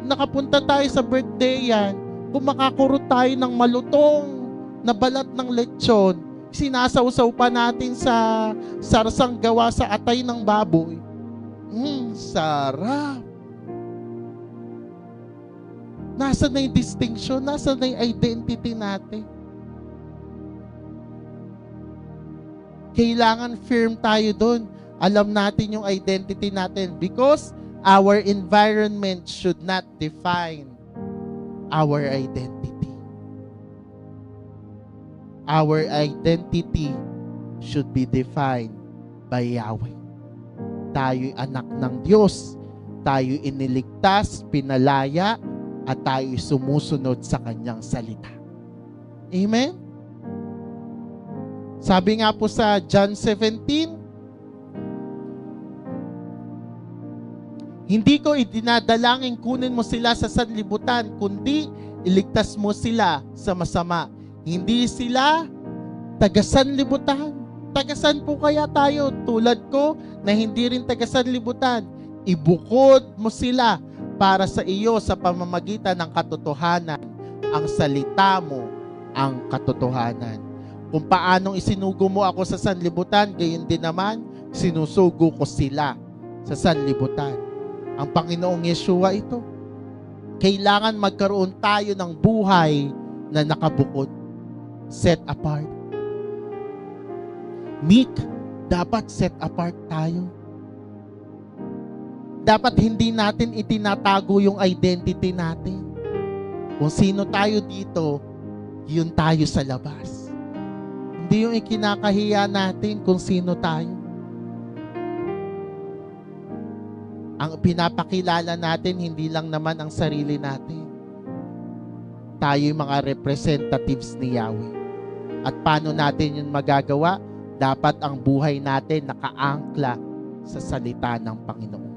nakapunta tayo sa birthday yan, kung makakurot tayo ng malutong na balat ng lechon, sinasawsaw pa natin sa sarsang gawa sa atay ng baboy. Sarap. Nasaan na yung distinction? Nasaan na yung identity natin? Kailangan firm tayo doon. Alam natin yung identity natin because our environment should not define our identity. Our identity should be defined by Yahweh. Tayo'y anak ng Diyos. Tayo'y iniligtas, pinalaya, at tayo'y sumusunod sa Kanyang salita. Amen? Sabi nga po sa John 17, hindi ko idinadalangin kunin mo sila sa sanlibutan, kundi iligtas mo sila sa masama. Hindi sila taga-sanlibutan. Tagasan po kaya tayo tulad ko na hindi rin taga-sanlibutan. Ibukod mo sila para sa iyo sa pamamagitan ng katotohanan. Ang salita mo ang katotohanan. Kung paanong isinugo mo ako sa sanlibutan, gayon din naman sinusugo ko sila sa sanlibutan. Ang Panginoong Yeshua ito. Kailangan magkaroon tayo ng buhay na nakabukod. Set apart. Meek, dapat set apart tayo. Dapat hindi natin itinatago yung identity natin. Kung sino tayo dito, yun tayo sa labas. Hindi yung ikinakahiya natin kung sino tayo. Ang pinapakilala natin, hindi lang naman ang sarili natin. Tayo yung mga representatives ni Yahweh. At paano natin yun magagawa? Dapat ang buhay natin nakaangkla sa salita ng Panginoon.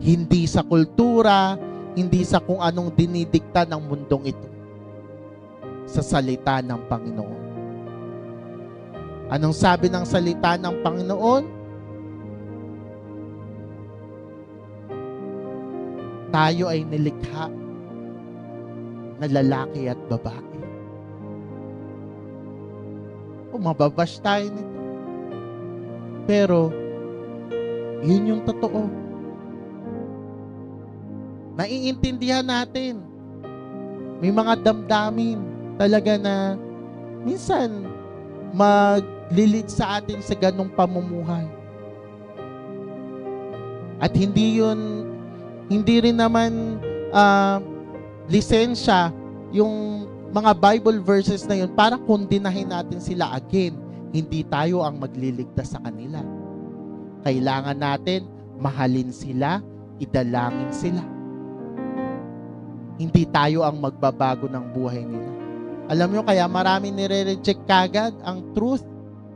Hindi sa kultura, hindi sa kung anong dinidikta ng mundong ito. Sa salita ng Panginoon. Anong sabi ng salita ng Panginoon? Tayo ay nilikha na lalaki at babae. Mababash tayo nito. Pero, yun yung totoo. Naiintindihan natin. May mga damdamin talaga na minsan maglilid sa atin sa ganong pamumuhay. At hindi rin naman lisensya yung mga Bible verses na yun para kondinahin natin sila again. Hindi tayo ang magliligtas sa kanila. Kailangan natin mahalin sila, idalangin sila. Hindi tayo ang magbabago ng buhay nila. Alam nyo, kaya marami nire-reject kagad ang truth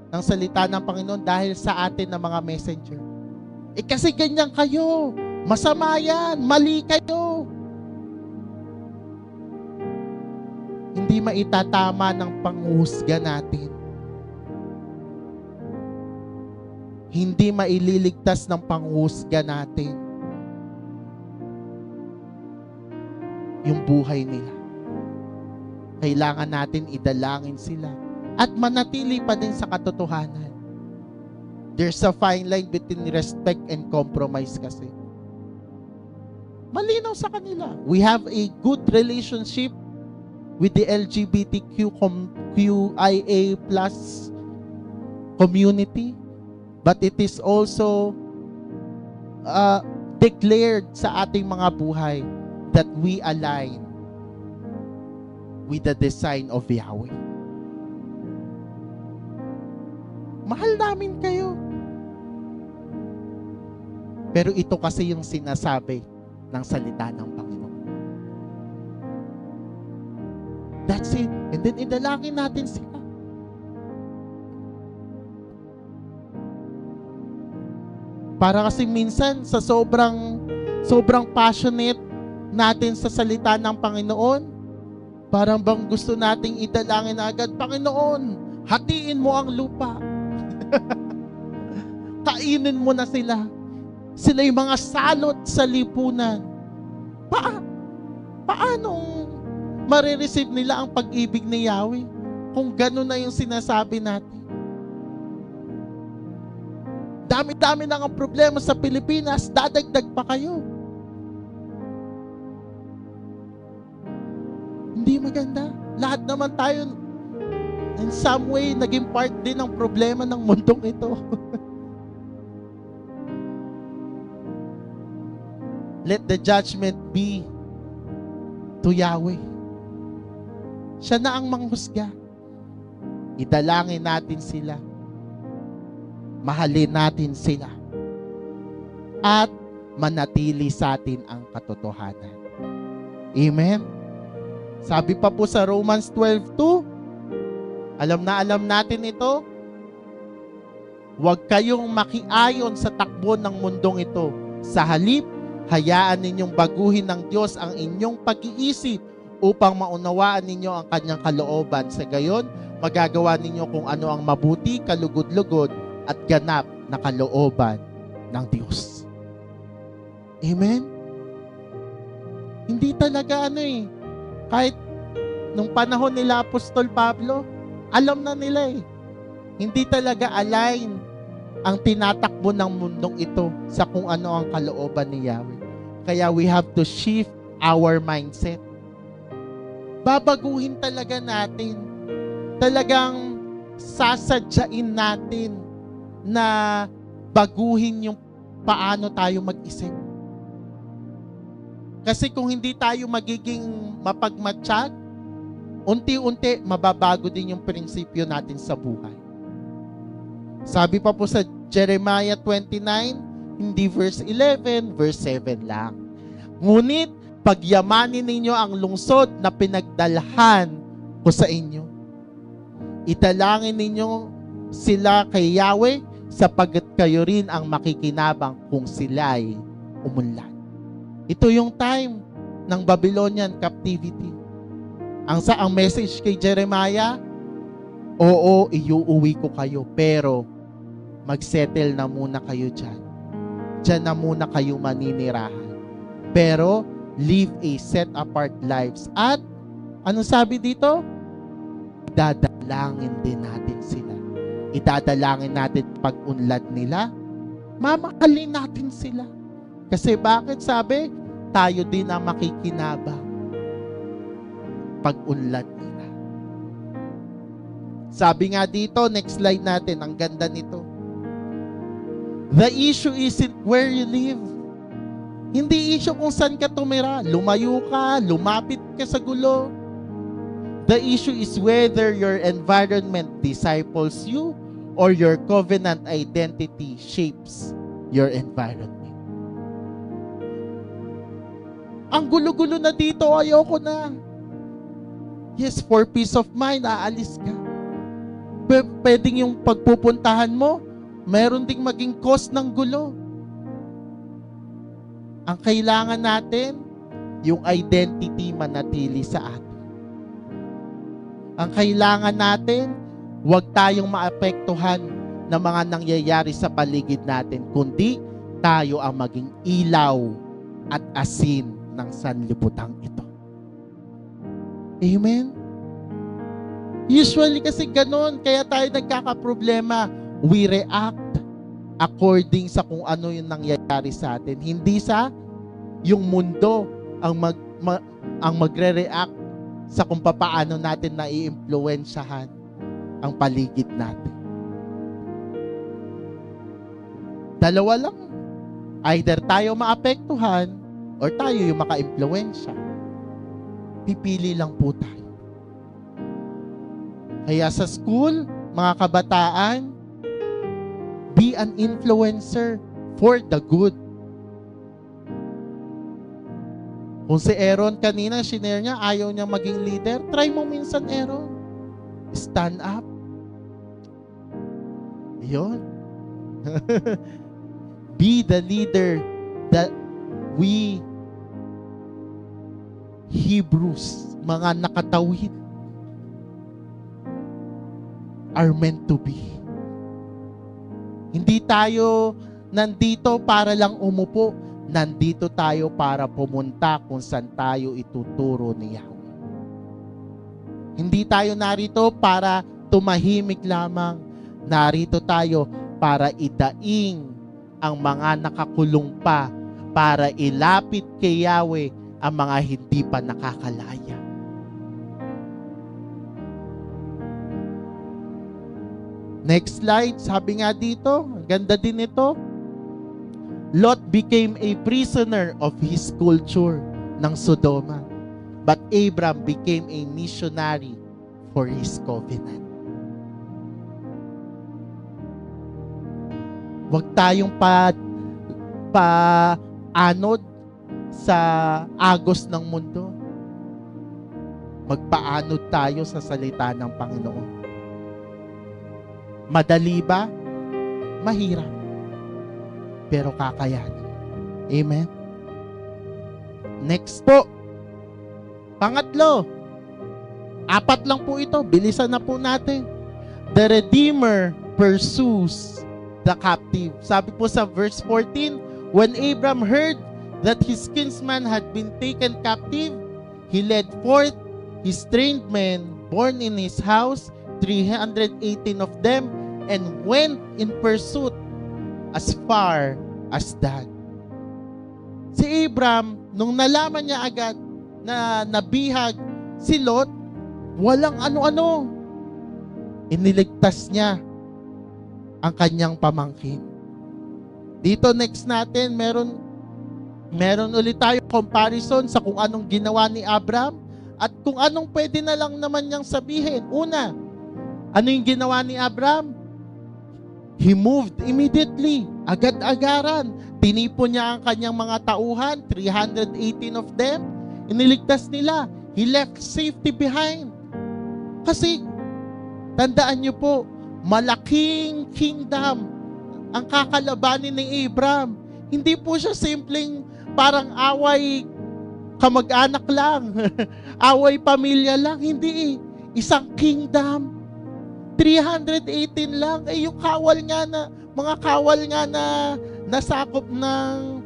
ng salita ng Panginoon dahil sa atin ng mga messenger. Kasi ganyan kayo. Masama yan. Mali kayo. Hindi maitatama ng panghuhusga natin. Hindi maililigtas ng panghuhusga natin yung buhay nila. Kailangan natin idalangin sila at manatili pa din sa katotohanan. There's a fine line between respect and compromise kasi. Malinaw sa kanila. We have a good relationship with the LGBTQIA+ community, but it is also declared sa ating mga buhay that we align with the design of Yahweh. Mahal namin kayo. Pero ito kasi yung sinasabi ng salita ng Panginoon. That's it. And then idalangin natin sila. Para kasi minsan sa sobrang passionate natin sa salita ng Panginoon, parang bang gusto nating idalangin agad, Panginoon, hatiin mo ang lupa. Kainin mo na sila. Sila yung mga salot sa lipunan. Paano marireceive nila ang pag-ibig ni Yahweh kung gano'n na yung sinasabi natin? Dami-dami na ang problema sa Pilipinas, dadagdag pa kayo. Hindi maganda. Lahat naman tayo, in some way, naging part din ng problema ng mundong ito. Let the judgment be to Yahweh. Siya na ang manghusga. Idalangin natin sila. Mahalin natin sila. At manatili sa atin ang katotohanan. Amen? Sabi pa po sa Romans 12:2, alam natin ito, huwag kayong makiayon sa takbo ng mundong ito. Sa halip, hayaan ninyong baguhin ng Diyos ang inyong pag-iisip upang maunawaan ninyo ang kanyang kalooban. Sa gayon, magagawa ninyo kung ano ang mabuti, kalugod-lugod, at ganap na kalooban ng Diyos. Amen? Hindi talaga kahit nung panahon nila Apostol Pablo, alam na nila hindi talaga align ang tinatakbo ng mundong ito sa kung ano ang kalooban ni Yahweh. Kaya we have to shift our mindset. Babaguhin talaga natin. Talagang sasadyain natin na baguhin yung paano tayo mag-isip. Kasi kung hindi tayo magiging mapagmatsyag, unti-unti mababago din yung prinsipyo natin sa buhay. Sabi pa po sa Jeremiah 29, hindi verse 11, verse 7 lang. Ngunit pagyamanin ninyo ang lungsod na pinagdalhan ko sa inyo. Italangin ninyo sila kay Yahweh sapagkat kayo rin ang makikinabang kung sila'y umunlad. Ito yung time ng Babylonian captivity. Ang message kay Jeremiah, oo, iuuwi ko kayo, pero magsettle na muna kayo dyan. Dyan na muna kayo maninirahan. Pero, live a set-apart lives. At, anong sabi dito? Idadalangin din natin sila. Idadalangin natin pag-unlad nila. Mamahalin natin sila. Kasi bakit sabi? Tayo din ang makikinabang pag-unlad nila. Sabi nga dito, next slide natin, ang ganda nito. The issue isn't where you live. Hindi issue kung saan ka tumira. Lumayo ka, lumapit ka sa gulo. The issue is whether your environment disciples you or your covenant identity shapes your environment. Ang gulo-gulo na dito, ayoko na. Yes, for peace of mind, aalis ka. Pwedeng yung pagpupuntahan mo, meron ding maging cause ng gulo. Ang kailangan natin, yung identity manatili sa atin. Ang kailangan natin, huwag tayong maapektuhan ng mga nangyayari sa paligid natin, kundi tayo ang maging ilaw at asin ng sanlibutan ito. Amen? Usually kasi ganun, kaya tayo nagkakaproblema. We react according sa kung ano yung nangyayari sa atin. Hindi sa yung mundo ang magre-react sa kung paano natin nai-impluwensyahan ang paligid natin. Dalawa lang. Either tayo maapektuhan or tayo yung maka-impluwensya. Pipili lang po tayo. Kaya sa school, mga kabataan, be an influencer for the good. Kung si Aaron kanina, shinare niya, ayaw niya maging leader, try mo minsan, Aaron. Stand up. Yun. Be the leader that we Hebrews, mga nakatawid, are meant to be. Hindi tayo nandito para lang umupo. Nandito tayo para pumunta kung saan tayo ituturo ni Yahweh. Hindi tayo narito para tumahimik lamang. Narito tayo para idaing ang mga nakakulong pa, para ilapit kay Yahweh ang mga hindi pa nakakalaya. Next slide, sabi nga dito, ang ganda din ito. Lot became a prisoner of his culture ng Sodoma, but Abram became a missionary for his covenant. Huwag tayong paanod sa agos ng mundo. Magpaanod tayo sa salita ng Panginoon. Madali ba? Mahirap. Pero kakayanin. Amen? Next po. Pangatlo. 4 lang po ito. Bilisan na po natin. The Redeemer pursues the captive. Sabi po sa verse 14, when Abram heard that his kinsman had been taken captive, he led forth his trained men born in his house, 318 of them, and went in pursuit as far as Dan. Si Abram, nung nalaman niya agad na nabihag si Lot, walang ano-ano. Iniligtas niya ang kanyang pamangkin. Dito next natin, meron ulit tayo comparison sa kung anong ginawa ni Abram at kung anong pwede na lang naman niyang sabihin. Una, ano yung ginawa ni Abram? He moved immediately, agad-agaran. Tinipon niya ang kanyang mga tauhan, 318 of them. Iniligtas nila. He left safety behind. Kasi, tandaan niyo po, malaking kingdom ang kakalabanin ni Abram. Hindi po siya simpleng parang away kamag-anak lang, away pamilya lang. Hindi eh. Isang kingdom. 318 lang. Eh yung kawal nga na, mga kawal nga na nasakop ng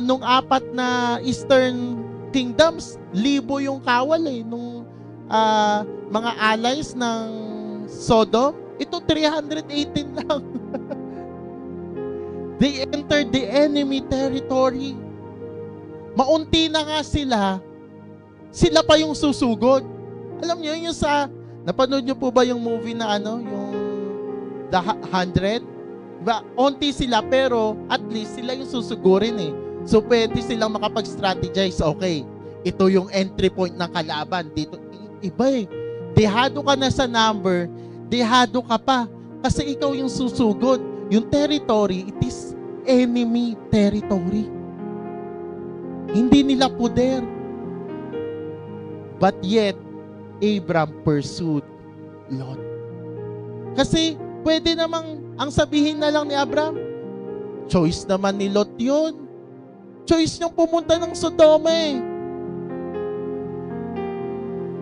nung 4 na Eastern Kingdoms, 1,000 yung kawal eh. Nung mga allies ng Sodom, ito 318 lang. They entered the enemy territory. Maunti na nga sila pa yung susugod. Alam niyo yung napanood niyo po ba yung movie na yung The 100? Diba? Unti sila pero at least sila yung susugurin eh. So pwede silang makapag-strategize. Okay, ito yung entry point ng kalaban. Dito, iba eh. Dehado ka na sa number, dehado ka pa. Kasi ikaw yung susugod. Yung territory, it is enemy territory. Hindi nila puder. But yet, Abram pursued Lot. Kasi pwede namang ang sabihin na lang ni Abram, choice naman ni Lot yun. Choice niyang pumunta ng Sodoma eh.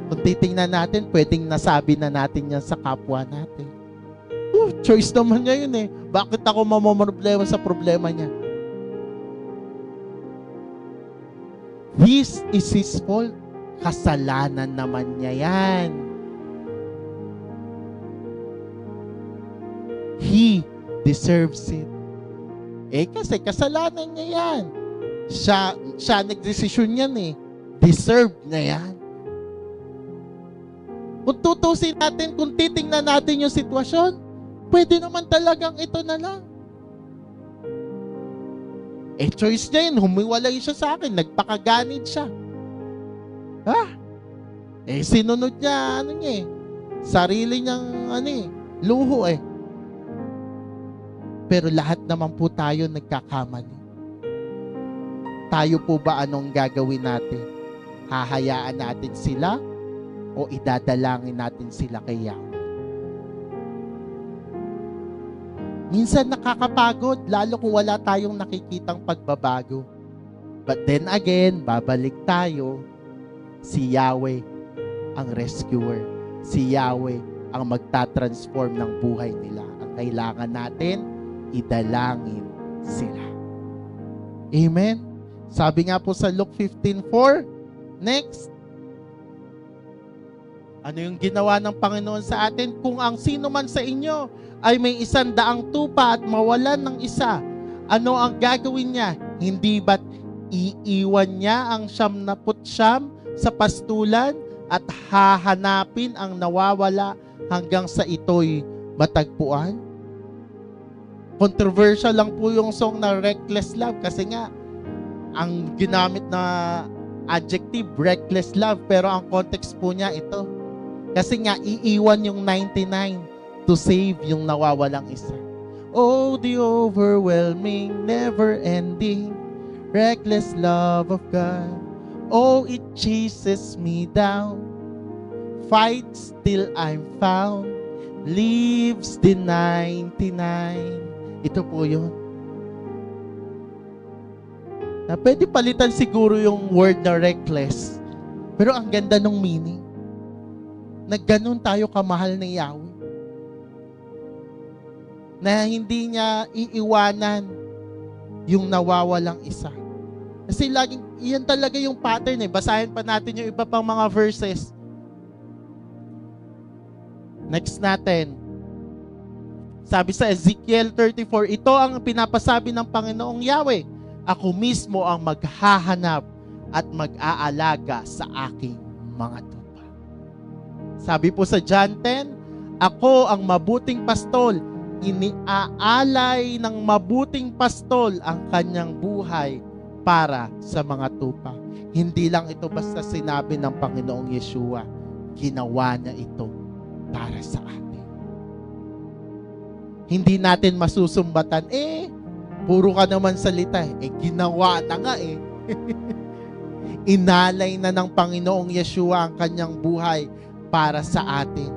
Kung titingnan natin, pwedeng nasabi na natin yan sa kapwa natin. Choice naman niya yun eh. Bakit ako mamamroblema sa problema niya? This is his fault. Kasalanan naman niya yan. He deserves it. Eh kasi kasalanan niya yan. Siya nagdesisyon yan eh. Deserve niya yan. Kung tutusin natin, kung titingnan natin yung sitwasyon, pwede naman talagang ito na lang. Eh choice niya yun, humiwalay siya sa akin, nagpakaganid siya. Eh sinunod niya, sarili niyang, luho eh. Pero lahat naman po tayo nagkakamali. Tayo po ba anong gagawin natin? Hahayaan natin sila o idadalangin natin sila kay Yahweh? Minsan nakakapagod, lalo kung wala tayong nakikitang pagbabago. But then again, babalik tayo. Si Yahweh ang rescuer. Si Yahweh ang magtatransform ng buhay nila. Ang kailangan natin, idalangin sila. Amen? Sabi nga po sa Luke 15:4, next, ano yung ginawa ng Panginoon sa atin? Kung ang sino man sa inyo ay may 100 tupa at mawalan ng isa, ano ang gagawin niya? Hindi ba't iiwan niya ang 99 sa pastulan at hahanapin ang nawawala hanggang sa ito'y matagpuan? Controversial lang po yung song na Reckless Love kasi nga ang ginamit na adjective, reckless love, pero ang context po niya ito. Kasi nga iiwan yung 99 to save yung nawawalang isa. Oh, the overwhelming, never-ending, reckless love of God. Oh, it chases me down, fights till I'm found, leaves the 99. Ito po yun. Na pwede palitan siguro yung word na reckless, pero ang ganda ng meaning. Na ganun tayo kamahal ni Yahweh. Na hindi niya iiwanan yung nawawalang isa. Kasi laging, iyan talaga yung pattern eh. Basahin pa natin yung iba pang mga verses. Next natin. Sabi sa Ezekiel 34, ito ang pinapasabi ng Panginoong Yahweh. Ako mismo ang maghahanap at mag-aalaga sa aking mga tupa. Sabi po sa John 10, ako ang mabuting pastol, iniaalay ng mabuting pastol ang kanyang buhay para sa mga tupa. Hindi lang ito basta sinabi ng Panginoong Yeshua, ginawa niya ito para sa atin. Hindi natin masusumbatan, puro ka naman salita ginawa na nga Inalay na ng Panginoong Yeshua ang kanyang buhay para sa atin.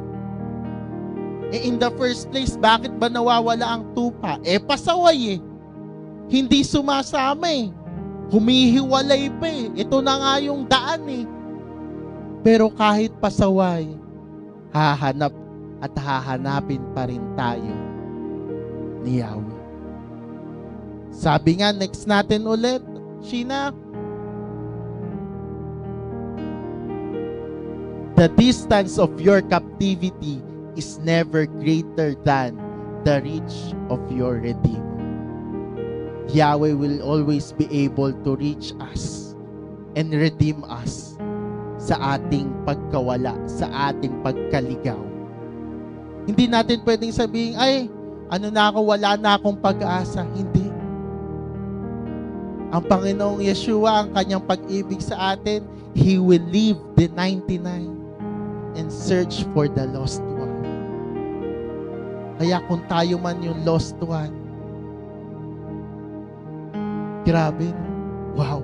In the first place, bakit ba nawawala ang tupa? Pasaway Hindi sumasama Humihiwalay pa Ito na nga yung daan Pero kahit pasaway, hahanap at hahanapin pa rin tayo ni Yahweh. Sabi nga, next natin ulit, Sheena, the distance of your captivity is never greater than the reach of your Redeemer. Yahweh will always be able to reach us and redeem us sa ating pagkawala, sa ating pagkaligaw. Hindi natin pwedeng sabihin, wala na akong pag-asa. Hindi. Ang Panginoong Yeshua, ang kanyang pag-ibig sa atin, He will leave the 99 and search for the lost one. Kaya kung tayo man yung lost one, grabe, wow.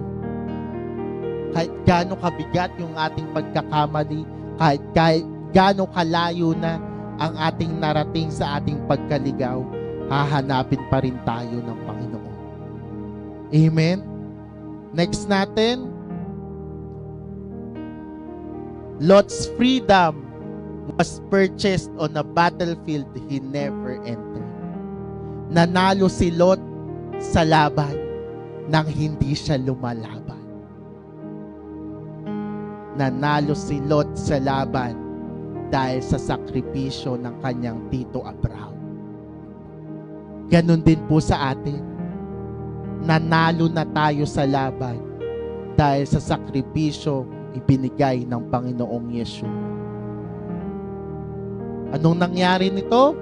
Kahit gaano kabigat yung ating pagkakamali, kahit gaano kalayo na ang ating narating sa ating pagkaligaw, hahanapin pa rin tayo ng Panginoon. Amen? Next natin, Lot's freedom was purchased on a battlefield he never entered. Nanalo si Lot sa laban nang hindi siya lumalaban. Nanalo si Lot sa laban dahil sa sakripisyo ng kanyang tito Abraham. Ganon din po sa atin. Nanalo na tayo sa laban dahil sa sakripisyo ibinigay ng Panginoong Yeshua. Anong nangyari nito?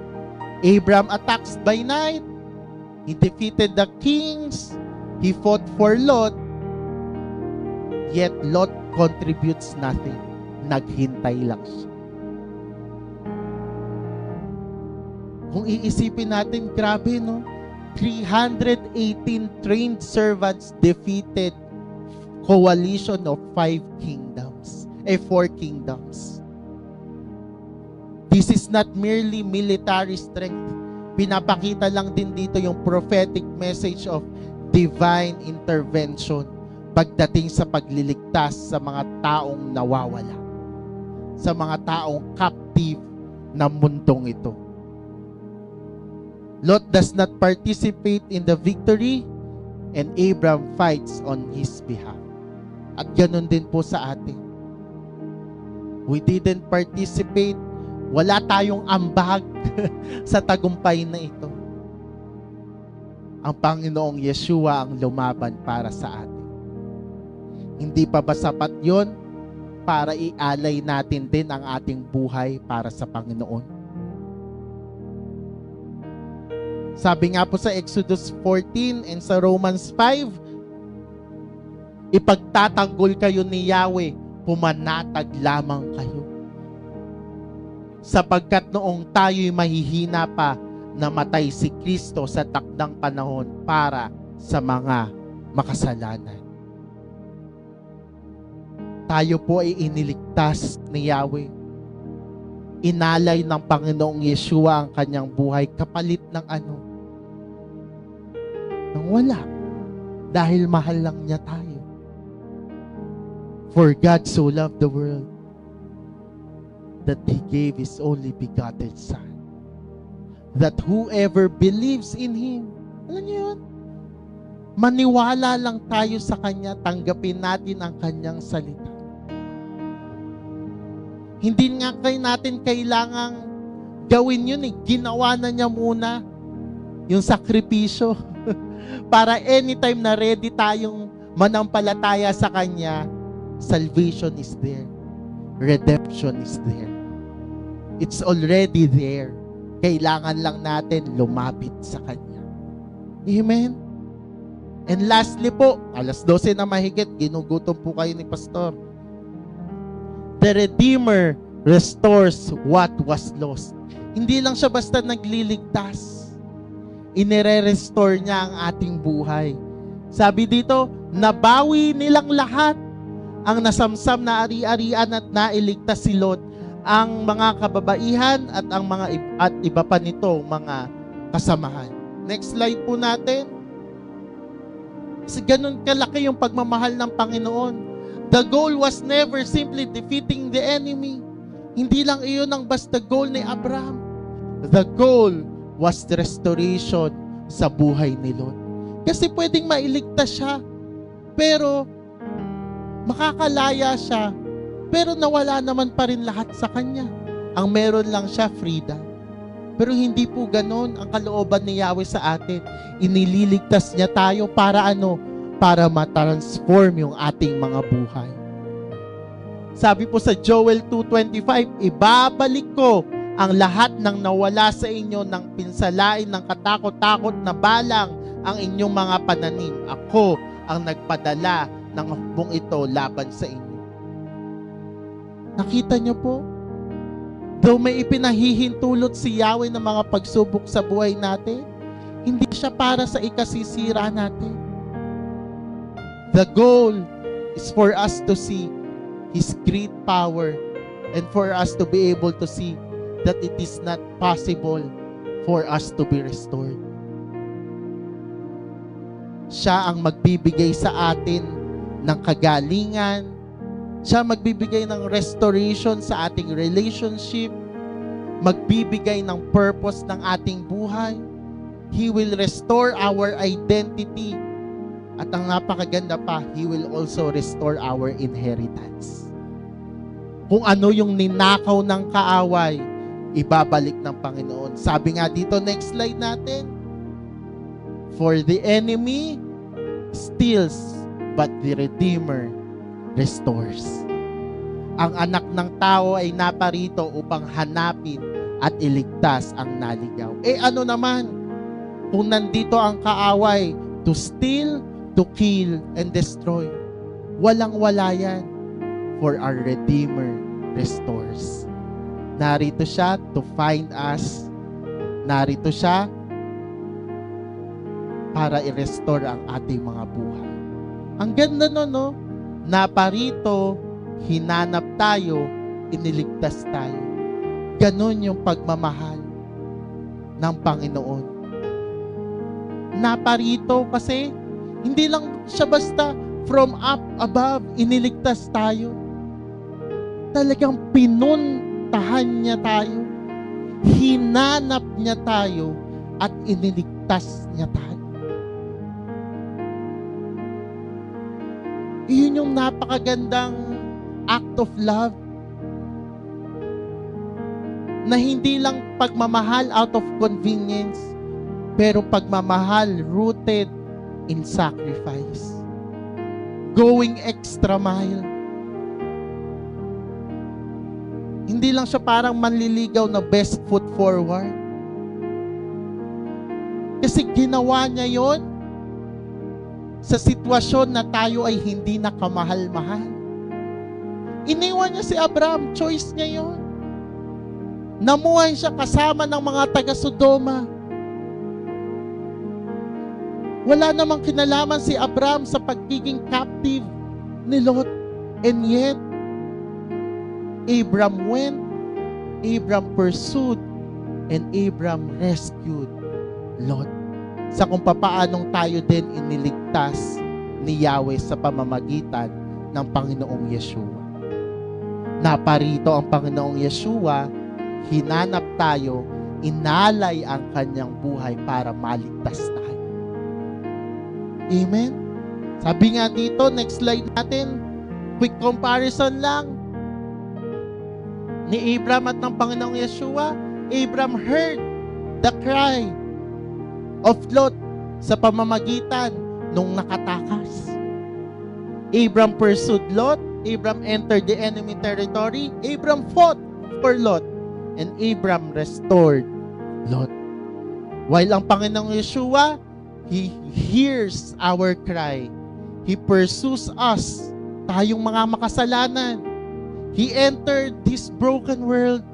Abraham attacks by night. He defeated the kings. He fought for Lot. Yet Lot contributes nothing. Naghintay lang siya. Kung iisipin natin, grabe 318 trained servants defeated coalition of 4 kingdoms. This is not merely military strength. Pinapakita lang din dito yung prophetic message of divine intervention pagdating sa pagliligtas sa mga taong nawawala, sa mga taong captive na mundong ito. Lot does not participate in the victory and Abram fights on his behalf. At ganun din po sa atin. We didn't participate. Wala tayong ambag sa tagumpay na ito. Ang Panginoong Yeshua ang lumaban para sa atin. Hindi pa ba sapat yun para ialay natin din ang ating buhay para sa Panginoon? Sabi nga po sa Exodus 14 and sa Romans 5, ipagtatanggol kayo ni Yahweh, pumanatag lamang kayo. Sapagkat noong tayo'y mahihina pa, namatay si Kristo sa takdang panahon para sa mga makasalanan. Tayo po ay iniligtas ni Yahweh. Inalay ng Panginoong Yeshua ang kanyang buhay kapalit ng ano? Nang wala. Dahil mahal lang niya tayo. For God so loved the world that He gave His only begotten Son, that whoever believes in Him, alam niyo yun? Maniwala lang tayo sa Kanya, tanggapin natin ang Kanyang salita. Hindi nga natin kailangang gawin yun eh. Ginawa na niya muna yung sakripisyo para anytime na ready tayong manampalataya sa Kanya, salvation is there. Redemption is there. It's already there. Kailangan lang natin lumapit sa Kanya. Amen? And lastly po, 12:00 na mahigit, ginugutom po kayo ni Pastor. The Redeemer restores what was lost. Hindi lang siya basta nagliligtas. Inire-restore niya ang ating buhay. Sabi dito, nabawi nilang lahat ang nasamsam na ari-arian at nailigtas si Lot, ang mga kababaihan at ang mga at iba pa nito mga kasamahan. Next slide po natin. Kasi ganun kalaki yung pagmamahal ng Panginoon. The goal was never simply defeating the enemy. Hindi lang iyon ang basta goal ni Abraham. The goal was the restoration sa buhay ni Lot. Kasi pwedeng mailigtas siya, pero makakalaya siya, pero nawala naman pa rin lahat sa kanya. Ang meron lang siya, freedom. Pero hindi po ganon ang kalooban ni Yahweh sa atin. Inililigtas niya tayo para ano? Para ma-transform yung ating mga buhay. Sabi po sa Joel 2:25, ibabalik ko ang lahat ng nawala sa inyo ng pinsalain ng katakot-takot na balang ang inyong mga pananim. Ako ang nagpadala ng hukbong ito laban sa inyo. Nakita niyo po? Though may ipinahihintulot si Yahweh ng mga pagsubok sa buhay natin, hindi siya para sa ikasisira natin. The goal is for us to see His great power and for us to be able to see that it is not possible for us to be restored. Siya ang magbibigay sa atin ng kagalingan. Siya magbibigay ng restoration sa ating relationship. Magbibigay ng purpose ng ating buhay. He will restore our identity. At ang napakaganda pa, He will also restore our inheritance. Kung ano yung ninakaw ng kaaway, ibabalik ng Panginoon. Sabi nga dito, next slide natin. For the enemy steals, but the Redeemer restores. Ang anak ng tao ay naparito upang hanapin at iligtas ang naligaw. Ano naman? Kung nandito ang kaaway, to steal, to kill, and destroy. Walang-wala yan. For our Redeemer restores. Narito siya to find us. Narito siya para i-restore ang ating mga buhay. Ang ganda nun, no? Naparito, hinanap tayo, iniligtas tayo. Ganon yung pagmamahal ng Panginoon. Naparito kasi hindi lang siya basta from up above, iniligtas tayo. Talagang pinuntahan niya tayo. Hinanap niya tayo. at iniligtas niya tayo. Iyon yung napakagandang act of love na hindi lang pagmamahal out of convenience, pero pagmamahal rooted in sacrifice. Going extra mile. Hindi lang siya parang manliligaw na best foot forward. Kasi ginawa niya yon sa sitwasyon na tayo ay hindi na kamahal-mahal. Iniwan niya si Abraham, choice niya yon. Namuhay siya kasama ng mga taga-Sodoma. Wala namang kinalaman si Abraham sa pagiging captive ni Lot. And yet, Abraham went, Abraham pursued, and Abraham rescued Lot. Sa kung papaanong tayo din iniligtas ni Yahweh sa pamamagitan ng Panginoong Yeshua. Naparito ang Panginoong Yeshua, hinanap tayo, inalay ang kanyang buhay para maligtas tayo. Amen? Sabi nga dito, next slide natin, quick comparison lang ni Abraham at ng Panginoong Yeshua. Abraham heard the cry of Lot sa pamamagitan nung nakatakas. Abraham pursued Lot. Abraham entered the enemy territory. Abraham fought for Lot. And Abraham restored Lot. While ang Panginoong Yeshua, He hears our cry. He pursues us, tayong mga makasalanan. He entered this broken world.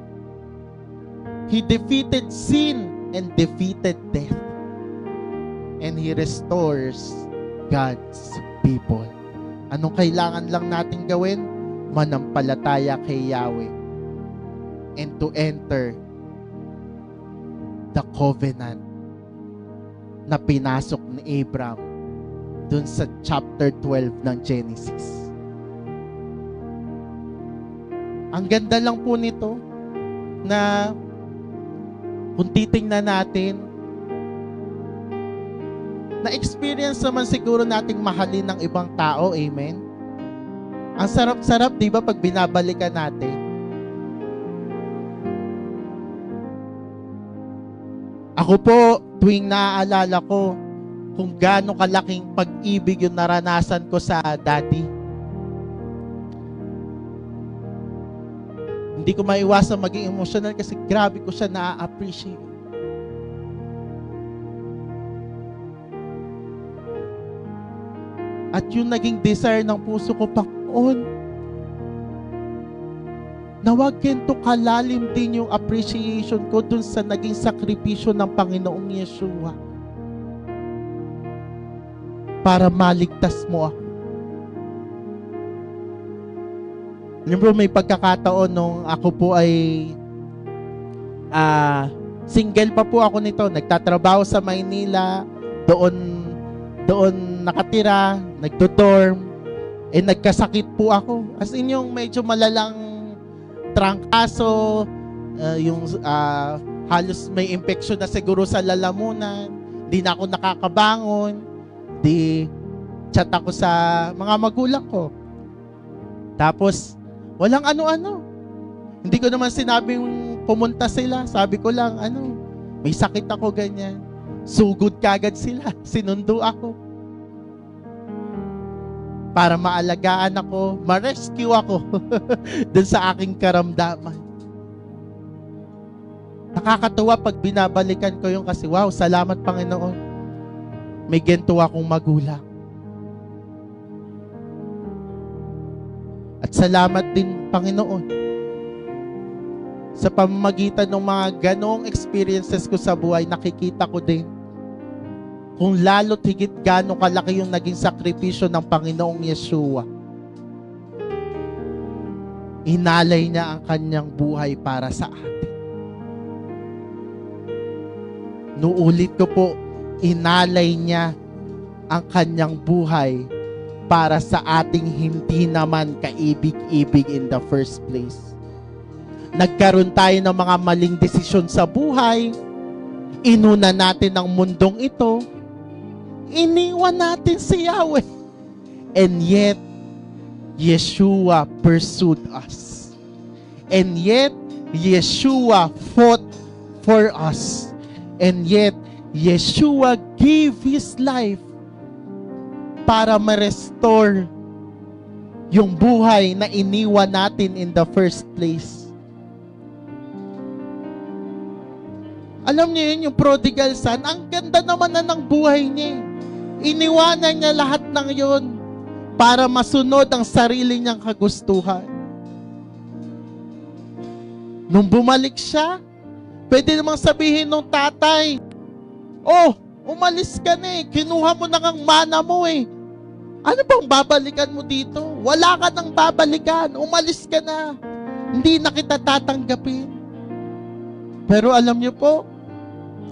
He defeated sin and defeated death. And He restores God's people. Anong kailangan lang natin gawin? Manampalataya kay Yahweh and to enter the covenant na pinasok ni Abraham dun sa chapter 12 ng Genesis. Ang ganda lang po nito na kung titingnan natin, na-experience naman siguro nating mahalin ng ibang tao, amen? Ang sarap-sarap, di ba, pag binabalikan natin? Ako po, tuwing naaalala ko kung gaano kalaking pag-ibig yung naranasan ko sa daddy. Hindi ko maiwasan maging emotional kasi grabe ko siya na-appreciate. At yung naging desire ng puso ko, Panginoon, nawag kento kalalim din yung appreciation ko dun sa naging sakripisyo ng Panginoong Yeshua para maligtas mo ako. Alam mo, may pagkakataon nung ako po ay single pa po ako nito. Nagtatrabaho sa Maynila, doon nakatira, nagdo-dorm, nagkasakit po ako. As in yung medyo malalang trangkaso, halos may infection na siguro sa lalamunan, di na ako nakakabangon, di chat ako sa mga magulang ko. Tapos, walang ano-ano. Hindi ko naman sinabing pumunta sila. Sabi ko lang, may sakit ako ganyan. Sugod kagad sila. Sinundo ako. Para maalagaan ako, ma-rescue ako dun sa aking karamdaman. Nakakatuwa pag binabalikan ko yung kasi, wow, salamat Panginoon. May ganito akong magulang. At salamat din Panginoon sa pamamagitan ng mga ganong experiences ko sa buhay, nakikita ko din kung lalo't higit gaano kalaki yung naging sakripisyo ng Panginoong Yeshua. Inalay niya ang kanyang buhay para sa atin. Nuulit ko po, inalay niya ang kanyang buhay para sa ating hindi naman kaibig-ibig in the first place. Nagkaroon tayo ng mga maling desisyon sa buhay, Inuna natin ang mundong ito. Iniwan natin si Yahweh. And yet, Yeshua pursued us. And yet, Yeshua fought for us. And yet, Yeshua gave His life para ma-restore yung buhay na iniwan natin in the first place. Alam niyo yun, yung prodigal son, ang ganda naman na ng buhay niya. Iniwanan niya lahat ng yun para masunod ang sarili niyang kagustuhan. Nung bumalik siya, pwede namang sabihin ng tatay, "Oh, umalis ka na eh. Kinuha mo na ang mana mo eh. Ano bang babalikan mo dito? Wala ka nang babalikan. Umalis ka na. Hindi na kita tatanggapin." Pero alam niyo po,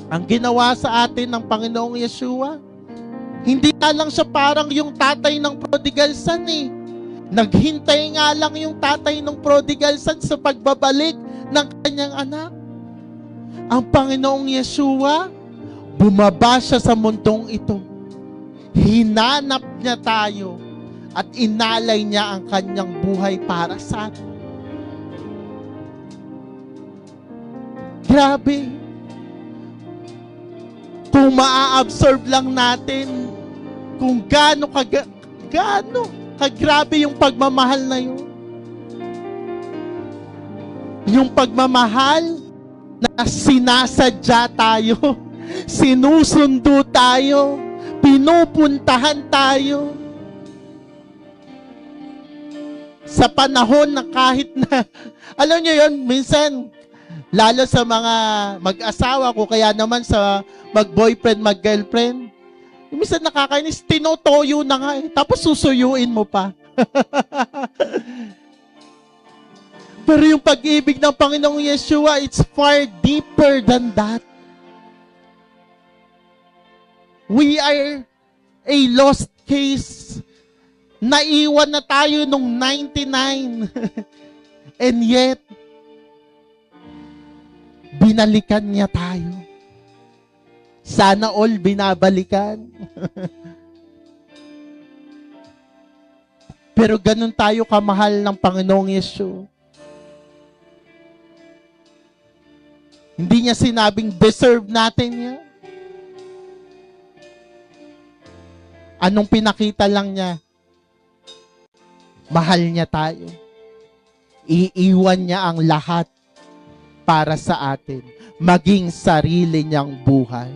ang ginawa sa atin ng Panginoong Yeshua, hindi nga lang siya parang yung tatay ng prodigal son eh. Naghintay nga lang yung tatay ng prodigal son sa pagbabalik ng kanyang anak. Ang Panginoong Yeshua, bumaba siya sa mundong ito. Hinanap niya tayo at inalay niya ang kanyang buhay para sa atin. Grabe. Kung maa-absorb lang natin kung gaano kagrabe yung pagmamahal na yun. Yung pagmamahal na sinasadya tayo, sinusundo tayo, pinupuntahan tayo. Sa panahon na kahit na, alam nyo yun, minsan, lalo sa mga mag-asawa ko, kaya naman sa mag-boyfriend, mag-girlfriend, minsan nakakainis, tinotoyo na nga eh, tapos susuyuin mo pa. Pero yung pag-ibig ng Panginoong Yeshua, it's far deeper than that. We are a lost case. Naiwan na tayo nung 99. And yet, binalikan niya tayo. Sana all binabalikan. Pero ganun tayo kamahal ng Panginoong Yeshua. Hindi niya sinabing deserve natin niya. Anong pinakita lang niya? Mahal niya tayo. Iiwan niya ang lahat para sa atin. Maging sarili niyang buhay.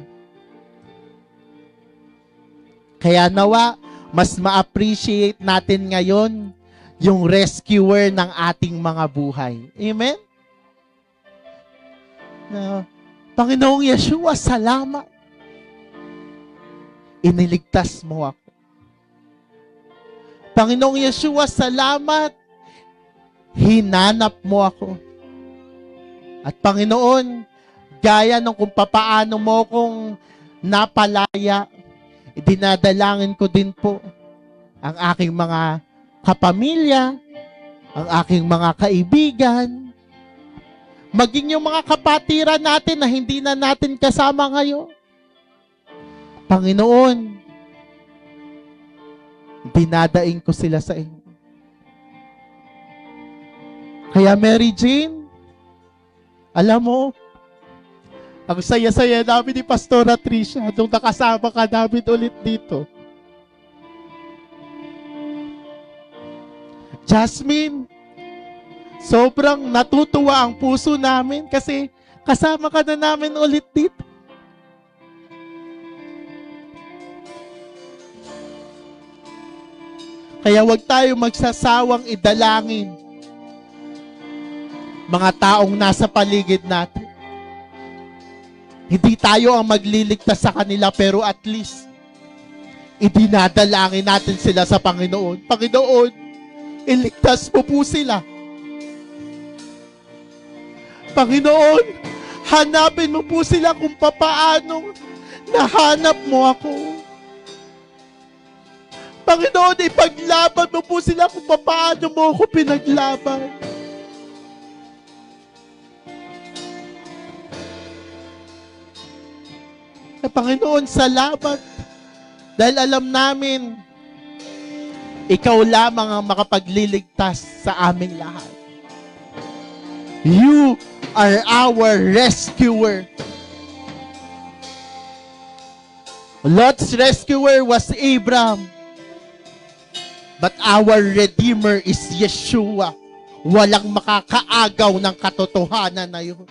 Kaya nawa, mas ma-appreciate natin ngayon yung rescuer ng ating mga buhay. Amen? Panginoong Yeshua, salamat. Iniligtas mo ako. Panginoong Yeshua, salamat. Hinanap mo ako. At Panginoon, gaya ng kung papaano mo kong napalaya, dinadalangin ko din po ang aking mga kapamilya, ang aking mga kaibigan, maging yung mga kapatiran natin na hindi na natin kasama ngayon. Panginoon, dinadaing ko sila sa inyo. Kaya Mary Jane, alam mo, ang saya-saya namin ni Pastora Tricia nung nakasama ka namin ulit dito. Jasmine, sobrang natutuwa ang puso namin kasi kasama ka na namin ulit dito. Kaya wag tayo magsasawang idalangin mga taong nasa paligid natin. Hindi tayo ang magliligtas sa kanila, pero at least idinadalangin natin sila sa Panginoon. Panginoon, iligtas mo po sila. Panginoon, hanapin mo po sila kung papaanong nahanap mo ako. Panginoon, ipaglaban mo po sila kung papaano mo ako pinaglaban. Panginoon, salamat. Dahil alam namin, ikaw lamang ang makapagliligtas sa aming lahat. You are our rescuer. Lot's rescuer was Abraham. But our Redeemer is Yeshua. Walang makakaagaw ng katotohanan na yun.